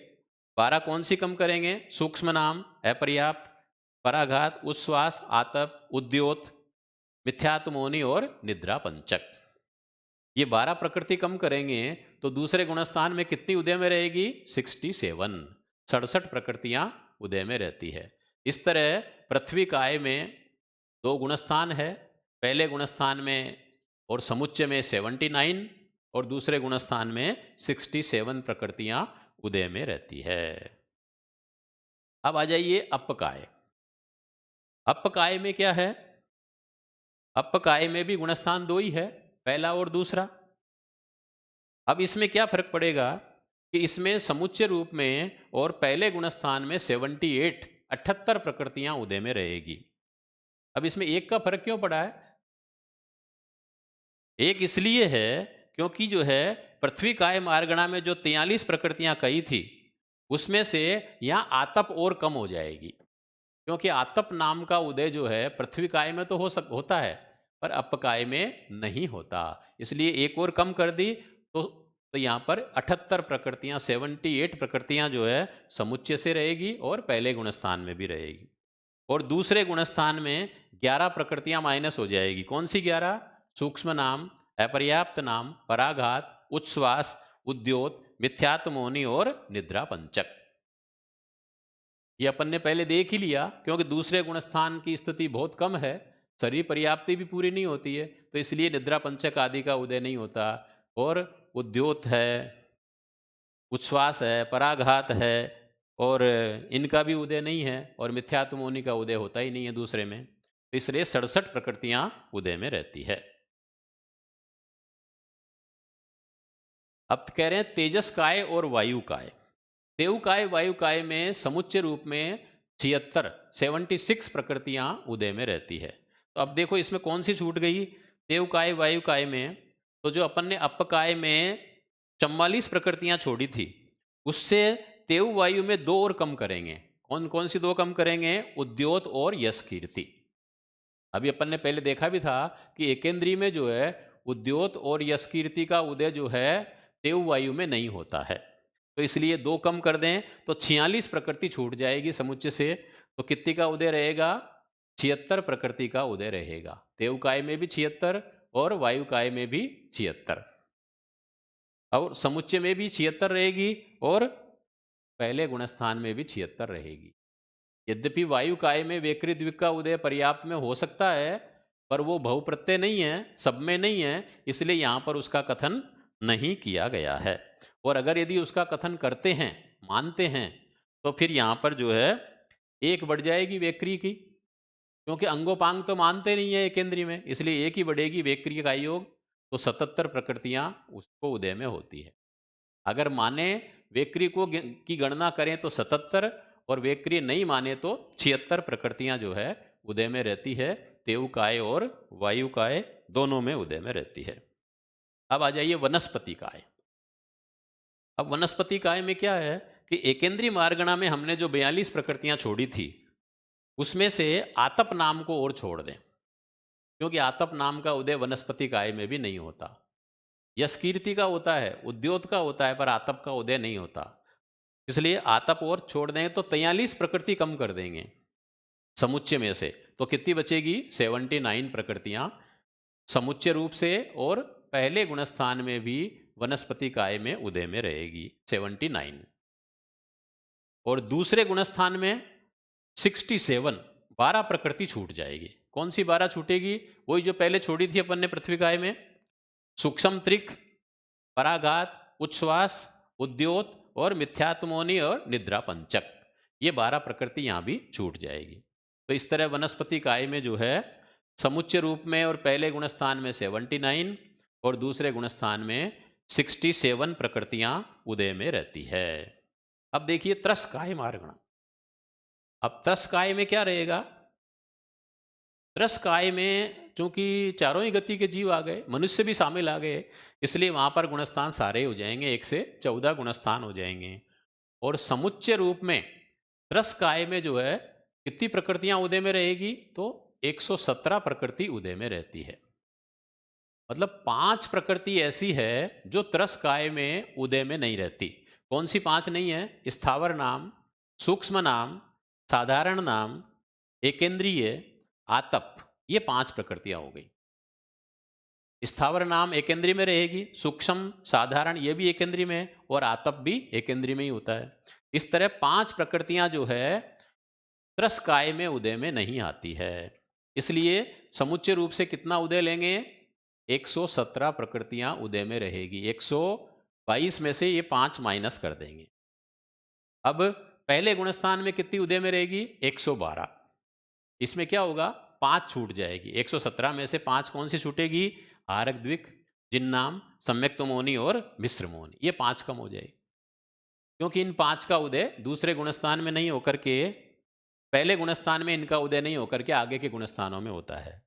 12 कौन सी कम करेंगे? सूक्ष्म नाम, अपर्याप्त, पराघात, उच्छ्वास, आतप, उद्योत, मिथ्यात्मोनि और निद्रा पंचक। ये 12 प्रकृति कम करेंगे तो दूसरे गुणस्थान में कितनी उदय में रहेगी? 67 प्रकृतियां उदय में रहती है। इस तरह पृथ्वी काय में 2 गुणस्थान है, पहले गुणस्थान में और समुच्चय में 79 और दूसरे गुणस्थान में 67 प्रकृतियां उदय में रहती है। अब आ जाइए अपकाय। अपकाय में क्या है? अपकाय में भी गुणस्थान 2 ही है, पहला और दूसरा। अब इसमें क्या फर्क पड़ेगा कि इसमें समुच्चय रूप में और पहले गुणस्थान में 78 प्रकृतियां उदय में रहेगी। अब इसमें 1 का फर्क क्यों पड़ा है? 1 इसलिए है क्योंकि जो है पृथ्वी काय मार्गणा में जो 43 प्रकृतियां कही थी उसमें से यहां आतप और कम हो जाएगी, क्योंकि आतप नाम का उदय जो है पृथ्वी काय में तो होता है पर अपकाय में नहीं होता। इसलिए 1 और कम कर दी तो यहां पर 78 प्रकृतियां, 78 प्रकृतियां जो है समुच्चय से रहेगी और पहले गुणस्थान में भी रहेगी। और दूसरे गुणस्थान में 11 प्रकृतियां माइनस हो जाएगी। कौन सी 11? सूक्ष्म नाम, अपर्याप्त नाम, पराघात, उच्छ्वास, उद्योत, मिथ्यात्मोनि और निद्रा पंचक। ये अपन ने पहले देख ही लिया, क्योंकि दूसरे गुणस्थान की स्थिति बहुत कम है, शरीर पर्याप्ति भी पूरी नहीं होती है, तो इसलिए निद्रा पंचक आदि का उदय नहीं होता। और उद्योत है, उच्छ्वास है, पराघात है, और इनका भी उदय नहीं है, और मिथ्यात्मोनि का उदय होता ही नहीं है दूसरे में। तो इसलिए 67 प्रकृतियां उदय में रहती है। अब कह रहे हैं तेजस काय और वायु काय। देव काय, वायु काय में समुच्चय रूप में 76 प्रकृतियां उदय में रहती है। तो अब देखो इसमें कौन सी छूट गई? देव काय, वायु काय में तो जो अपन ने अपकाय में 44 प्रकृतियां छोड़ी थी, उससे तेव वायु में 2 और कम करेंगे। कौन कौन सी 2 कम करेंगे? उद्योत और यश कीर्ति। अभी अपन ने पहले देखा भी था कि एकेंद्रीय में जो है उद्योत और यश कीर्ति का उदय जो है देव वायु में नहीं होता है, तो इसलिए 2 कम कर दें तो 46 प्रकृति छूट जाएगी समुच्चय से। तो कितनी का उदय रहेगा? 76 प्रकृति का उदय रहेगा। देव काय में भी 76 और वायु काय में भी 76, और समुच्चय में भी 76 रहेगी और पहले गुणस्थान में भी 76 रहेगी। यद्यपि वायु काय में वेकृ द्विक का उदय पर्याप्त में हो सकता है, पर वो बहु प्रत्यय नहीं है, सब में नहीं है, इसलिए यहां पर उसका कथन नहीं किया गया है। और अगर यदि उसका कथन करते हैं, मानते हैं, तो फिर यहां पर जो है 1 बढ़ जाएगी वेक्री की, क्योंकि अंगोपांग तो मानते नहीं है एकेंद्रीय में, इसलिए 1 ही बढ़ेगी वेक्री का योग। तो 77 प्रकृतियां उसको उदय में होती है। अगर माने वेक्री को की गणना करें तो 77, और वेक्री नहीं माने तो 76 प्रकृतियां जो है उदय में रहती है। तेव काय और वायु काय दोनों में उदय में रहती है। अब आ जाइए वनस्पति काय। अब वनस्पति काय में क्या है कि एकेंद्रीय मार्गणा में हमने जो 42 प्रकृतियां छोड़ी थी उसमें से आतप नाम को और छोड़ दें, क्योंकि आतप नाम का उदय वनस्पति काय में भी नहीं होता। यशकीर्ति का होता है, उद्योत का होता है, पर आतप का उदय नहीं होता। इसलिए आतप और छोड़ दें तो 43 प्रकृति कम कर देंगे समुच्चय में से, तो कितनी बचेगी? 79 प्रकृतियां समुच्चय रूप से और पहले गुणस्थान में भी वनस्पति काय में उदय में रहेगी 79। और दूसरे गुणस्थान में 67 12 प्रकृति छूट जाएगी। कौन सी 12 छूटेगी? वही जो पहले छोड़ी थी अपन ने पृथ्वी काय में, सूक्ष्म त्रिक, पराघात, उच्छ्वास, उद्योत और मिथ्यात्मोनि और निद्रा पंचक, ये 12 प्रकृति यहां भी छूट जाएगी। तो इस तरह वनस्पति काय में जो है समुच्चय रूप में और पहले गुणस्थान में 79 और दूसरे गुणस्थान में 67 प्रकृतियां उदय में रहती है। अब देखिए त्रस काय मार्गणा। अब त्रस काय में क्या रहेगा? त्रस काय में चूंकि चारों ही गति के जीव आ गए, मनुष्य भी शामिल आ गए, इसलिए वहां पर गुणस्थान सारे हो जाएंगे, 1 से 14 गुणस्थान हो जाएंगे। और समुच्चय रूप में त्रस काय में जो है कितनी प्रकृतियां उदय में रहेगी? तो 117 प्रकृति उदय में रहती है। मतलब 5 प्रकृति ऐसी है जो त्रस काय में उदय में नहीं रहती। कौन सी 5 नहीं है? स्थावर नाम, सूक्ष्म नाम, साधारण नाम, एकेंद्रीय, आतप, ये 5 प्रकृतियां हो गई। स्थावर नाम एकेंद्रीय में रहेगी, सूक्ष्म साधारण ये भी एकेंद्रीय में है और आतप भी एकेंद्रीय में ही होता है। इस तरह 5 प्रकृतियां जो है त्रस काय में उदय में नहीं आती है। इसलिए समुच्चय रूप से कितना उदय लेंगे? 117 प्रकृतियां उदय में रहेगी। 122 में से ये 5 माइनस कर देंगे। अब पहले गुणस्थान में कितनी उदय में रहेगी? 112। इसमें क्या होगा? 5 छूट जाएगी। 117 में से 5 कौन सी छूटेगी? आरक द्विक, जिन्नाम, सम्यक्तमोनि और मिश्रमोनि, ये 5 कम हो जाएगी, क्योंकि इन 5 का उदय दूसरे गुणस्थान में नहीं होकर के, पहले गुणस्थान में इनका उदय नहीं होकर के आगे के गुणस्थानों में होता है।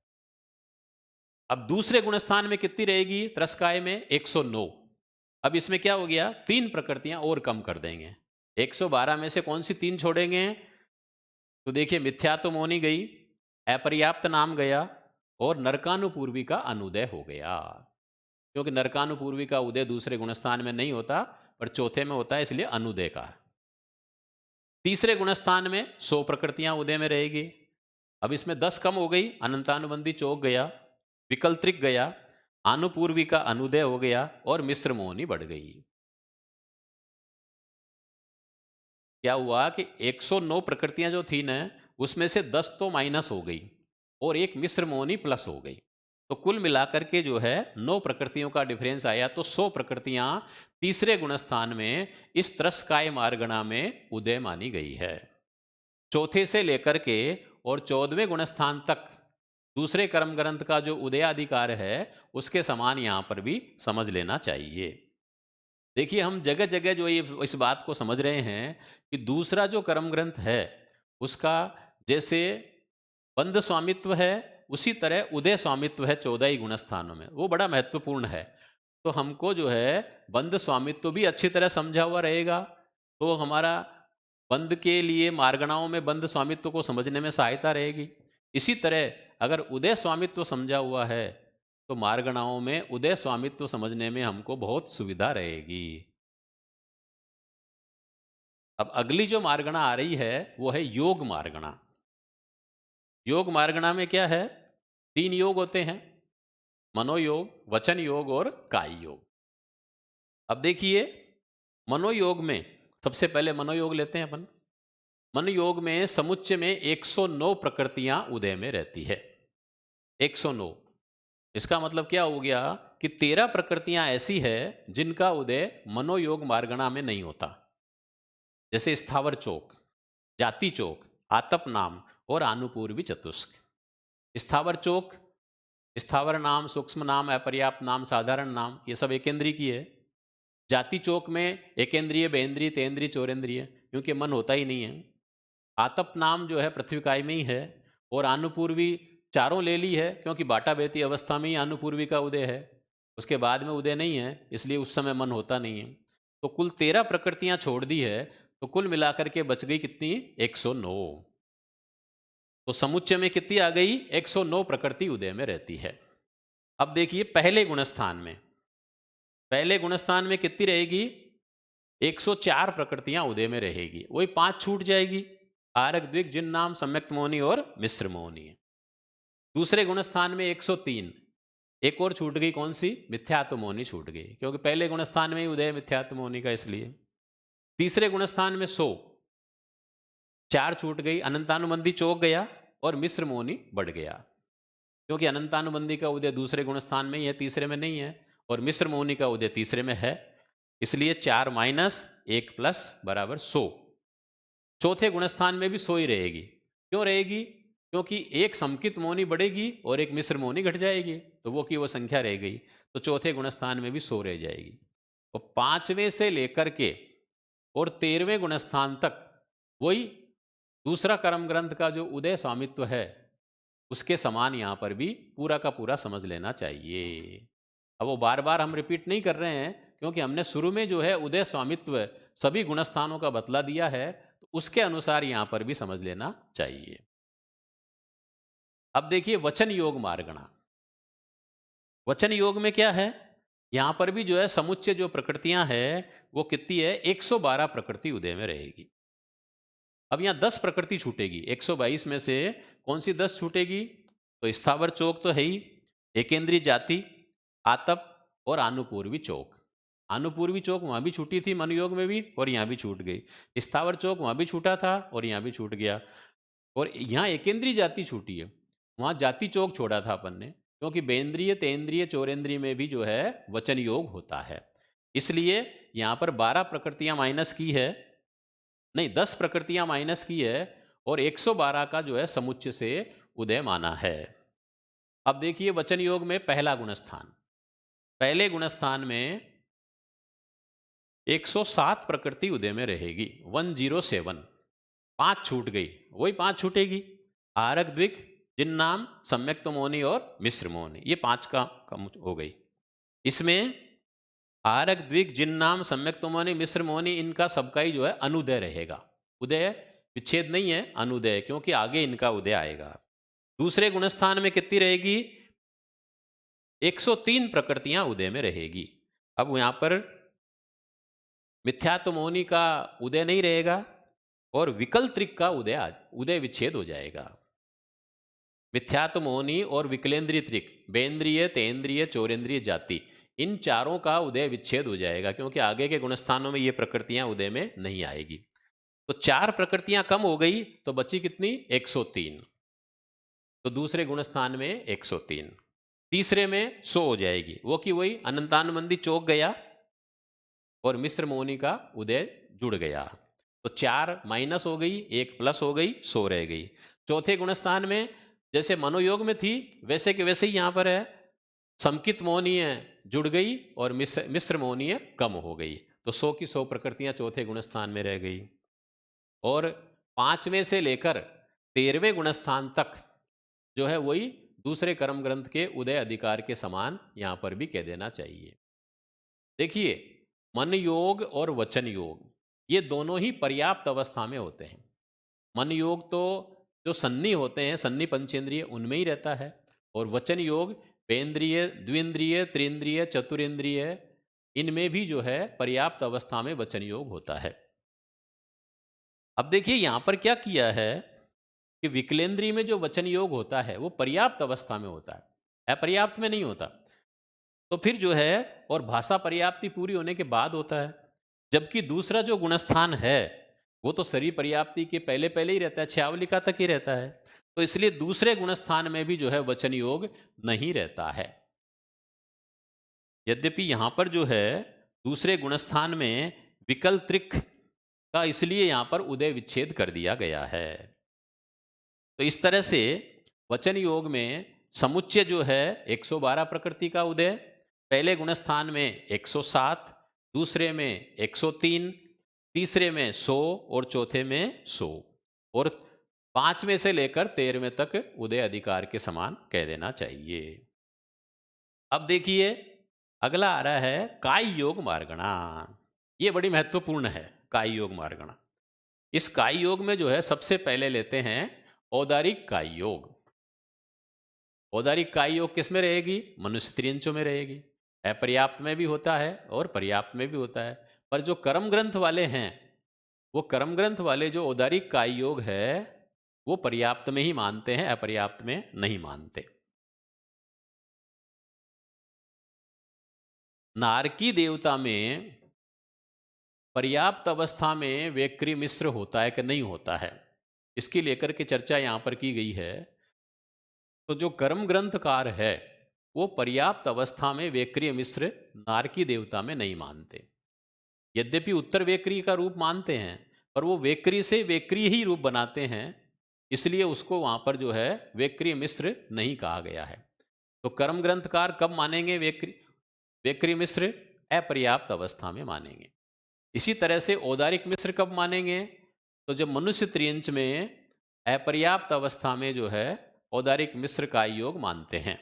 अब दूसरे गुणस्थान में कितनी रहेगी त्रस काय में? 109। अब इसमें क्या हो गया? 3 प्रकृतियां और कम कर देंगे। 112 में से कौन सी 3 छोड़ेंगे? तो देखिए मिथ्यात्मोनि गई, अपर्याप्त नाम गया और नरकानुपूर्वी का अनुदय हो गया, क्योंकि नरकानुपूर्वी का उदय दूसरे गुणस्थान में नहीं होता पर चौथे में होता है, इसलिए अनुदय का है। तीसरे गुणस्थान में 100 प्रकृतियां उदय में रहेगी। अब इसमें 10 कम हो गई, अनंतानुबंधी चौक गया, विकल्त्रिक गया, आनुपूर्वी का अनुदय हो गया और मिश्र मोहनी बढ़ गई। क्या हुआ कि 109 प्रकृतियां जो थी ना, उसमें से 10 तो माइनस हो गई और एक मिश्र मोहनी प्लस हो गई, तो कुल मिलाकर के जो है 9 प्रकृतियों का डिफरेंस आया। तो 100 प्रकृतियां तीसरे गुणस्थान में इस त्रस काय मार्गणा में उदय मानी गई है। चौथे से लेकर के और 14वें गुणस्थान तक दूसरे कर्म ग्रंथ का जो उदयाधिकार है उसके समान यहां पर भी समझ लेना चाहिए। देखिए हम जगह जगह जो ये इस बात को समझ रहे हैं कि दूसरा जो कर्म ग्रंथ है उसका जैसे बंध स्वामित्व है, उसी तरह उदय स्वामित्व है 14 ही गुणस्थानों में, वो बड़ा महत्वपूर्ण है। तो हमको जो है बंध स्वामित्व भी अच्छी तरह समझा हुआ रहेगा, तो हमारा बंध के लिए मार्गणाओं में बंध स्वामित्व को समझने में सहायता रहेगी। इसी तरह अगर उदय स्वामित्व समझा हुआ है तो मार्गणाओं में उदय स्वामित्व समझने में हमको बहुत सुविधा रहेगी। अब अगली जो मार्गणा आ रही है वो है योग मार्गणा। योग मार्गणा में क्या है? 3 योग होते हैं, मनोयोग, वचन योग और काय योग। अब देखिए मनोयोग में सबसे पहले मनोयोग लेते हैं अपन। मनोयोग में समुच्चय में 109 प्रकृतियां उदय में रहती है। 109, इसका मतलब क्या हो गया कि 13 प्रकृतियां ऐसी है जिनका उदय मनोयोग मार्गणा में नहीं होता, जैसे स्थावर चोक, जाति चोक, आतप नाम और आनुपूर्वी चतुष्क। स्थावर चोक, स्थावर नाम, सूक्ष्म नाम, अपर्याप्त नाम, साधारण नाम, ये सब एकेंद्रीय की है। जाति चोक में एकेंद्रीय, बेंद्रीय, तेंद्रीय, चौरेंद्रीय, क्योंकि मन होता ही नहीं है। आतप नाम जो है पृथ्वी काय में ही है और आनुपूर्वी चारों ले ली है क्योंकि बाटा बेहती अवस्था में ही आनुपूर्वी का उदय है, उसके बाद में उदय नहीं है, इसलिए उस समय मन होता नहीं है। तो कुल 13 प्रकृतियां छोड़ दी है, तो कुल मिलाकर के बच गई कितनी? 109। तो समुच्चय में कितनी आ गई? 109 प्रकृति उदय में रहती है। अब देखिए पहले गुणस्थान में, पहले गुणस्थान में कितनी रहेगी? 104 प्रकृतियां उदय में रहेगी। वही 5 छूट जाएगी, आरक, द्विग, जिन्नाम, सम्यक्त मोहनी और मिश्र मोहनी। दूसरे गुणस्थान में 103, एक और छूट गई, कौन सी? मिथ्यात्व मोहनी छूट गई, क्योंकि पहले गुणस्थान में ही उदय मिथ्यात्व मोहनी का, इसलिए। तीसरे गुणस्थान में 100, 4 छूट गई, अनंतानुबंधी चौक गया और मिश्र मोहनी बढ़ गया, क्योंकि अनंतानुबंधी का उदय दूसरे गुणस्थान में ही है, तीसरे में नहीं है, और मिश्र मोहनी का उदय तीसरे में है, इसलिए 4 माइनस 1 प्लस बराबर 100। चौथे गुणस्थान में भी 100 ही रहेगी। क्यों रहेगी? क्योंकि एक समकित मोहनी बढ़ेगी और एक मिश्र मोहनी घट जाएगी, तो वो की वो संख्या रह गई, तो चौथे गुणस्थान में भी 100 रह जाएगी। और 5वें से लेकर के और 13वें गुणस्थान तक वही दूसरा कर्म ग्रंथ का जो उदय स्वामित्व है उसके समान यहां पर भी पूरा का पूरा समझ लेना चाहिए। अब वो बार बार हम रिपीट नहीं कर रहे हैं, क्योंकि हमने शुरू में जो है उदय स्वामित्व सभी गुणस्थानों का बतला दिया है, तो उसके अनुसार यहां पर भी समझ लेना चाहिए। अब देखिए वचन योग मार्गणा। वचन योग में क्या है? यहां पर भी जो है समुच्चय जो प्रकृतियां हैं वो कितनी है? 112 प्रकृति उदय में रहेगी। अब यहां 10 प्रकृति छूटेगी, 122 में से कौन सी 10 छूटेगी? तो स्थावर चौक तो है ही, एकेंद्रीय जाति, आतप और आनुपूर्वी चौक। आनुपूर्वी चौक वहां भी छूटी थी मनयोग में भी, और यहां भी छूट गई। स्थावर चौक वहां भी छूटा था और यहां भी छूट गया, और यहां एकेंद्रीय जाति छूटी है, वहां जाति चौक छोड़ा था अपन ने, क्योंकि बेंद्रीय, तेंद्रीय, चौरेंद्रीय में भी जो है वचन योग होता है, इसलिए यहां पर 12 प्रकृतियां माइनस की है, नहीं 10 प्रकृतियां माइनस की है, और 112 का जो है समुच्चय से उदय माना है। अब देखिए वचन योग में पहला गुणस्थान, पहले गुणस्थान में 107 प्रकृति उदय में रहेगी, 107। 5 छूट गई, वही 5 छूटेगी, आरक, द्विग, जिन्नाम, सम्यक्त मोहनी और मिश्र मोहनी, ये 5 का कम हो गई। इसमें आरक, द्विग, जिन्नाम, सम्यक्त मोहनी, मिश्र मोहनी, इनका सबका ही जो है अनुदय रहेगा, उदय विच्छेद नहीं है, अनुदय, क्योंकि आगे इनका उदय आएगा। दूसरे गुणस्थान में कितनी रहेगी? 103 प्रकृतियां उदय में रहेगी। अब यहां पर मिथ्यात्व मोहनी का उदय नहीं रहेगा और विकल त्रिक का उदय विच्छेद हो जाएगा। मिथ्यात्व मोहनी और विकलेंद्रीय त्रिक, बेंद्रीय, तेंद्रीय, चौरेंद्रीय जाति, इन चारों का उदय विच्छेद हो जाएगा, क्योंकि आगे के गुणस्थानों में ये प्रकृतियां उदय में नहीं आएगी। तो 4 प्रकृतियां कम हो गई, तो बची कितनी? 103। तो दूसरे गुणस्थान में 103, तीसरे में 100 हो जाएगी, वो की वही अनंतानुबंधी चौक गया और मिश्र मोहनी का उदय जुड़ गया, तो 4 माइनस हो गई, 1 प्लस हो गई, 100 रह गई। चौथे गुणस्थान में जैसे मनोयोग में थी वैसे के वैसे ही यहां पर है, समकित मोहनीय जुड़ गई और मिश्र मोहनीय कम हो गई, तो 100 की 100 प्रकृतियां चौथे गुणस्थान में रह गई। और 5वें से लेकर 13वें गुणस्थान तक जो है वही दूसरे कर्म ग्रंथ के उदय अधिकार के समान यहां पर भी कह देना चाहिए। देखिए मन योग और वचन योग ये दोनों ही पर्याप्त अवस्था में होते हैं। मन योग तो जो सन्नी होते हैं, सन्नी पंचेंद्रिय, उनमें ही रहता है, और वचन योग पेंद्रिय, द्विंद्रिय, त्रिंद्रिय, चतुरेंद्रिय, इनमें भी जो है पर्याप्त अवस्था में वचन योग होता है। अब देखिए यहां पर क्या किया है कि विकलेंद्रीय में जो वचन योग होता है वो पर्याप्त अवस्था में होता है, अपर्याप्त में नहीं होता। तो फिर जो है और भाषा पर्याप्ति पूरी होने के बाद होता है, जबकि दूसरा जो गुणस्थान है वो तो शरीर पर्याप्ति के पहले पहले ही रहता है, छयावलिका तक ही रहता है, तो इसलिए दूसरे गुणस्थान में भी जो है वचन योग नहीं रहता है। यद्यपि यहां पर जो है दूसरे गुणस्थान में विकल त्रिक का इसलिए यहां पर उदय विच्छेद कर दिया गया है। तो इस तरह से वचन योग में समुच्चय जो है 112 प्रकृति का उदय, पहले गुणस्थान में 107, दूसरे में 103, तीसरे में 100 और चौथे में 100, और 5वें से लेकर 13वें तक उदय अधिकार के समान कह देना चाहिए। अब देखिए अगला आ रहा है काय योग मार्गणा। ये बड़ी महत्वपूर्ण है काय योग मार्गणा। इस काय योग में जो है सबसे पहले लेते हैं औदारिक काय योग। औदारिक काय योग किस में रहेगी? मनुष्य त्रियंचों में रहेगी। अपर्याप्त में भी होता है और पर्याप्त में भी होता है। पर जो कर्म ग्रंथ वाले हैं, वो कर्म ग्रंथ वाले जो औदारिक काय योग है वो पर्याप्त में ही मानते हैं, अपर्याप्त में नहीं मानते। नारकी देवता में पर्याप्त अवस्था में वेक्री मिश्र होता है कि नहीं होता है, इसकी लेकर के चर्चा यहां पर की गई है। तो जो कर्म ग्रंथकार है वो पर्याप्त अवस्था में वेक्रिय मिश्र नारकी देवता में नहीं मानते। यद्यपि उत्तर वेक्री का रूप मानते हैं, पर वो वेक्री से वेक्री ही रूप बनाते हैं, इसलिए उसको वहां पर जो है वेक्रिय मिश्र नहीं कहा गया है। तो कर्म ग्रंथकार कब मानेंगे वेक्री मिश्र? अपर्याप्त अवस्था में मानेंगे। इसी तरह से औदारिक मिश्र कब मानेंगे? तो जब मनुष्य त्रियंच में अपर्याप्त अवस्था में जो है औदारिक मिश्र का योग मानते हैं।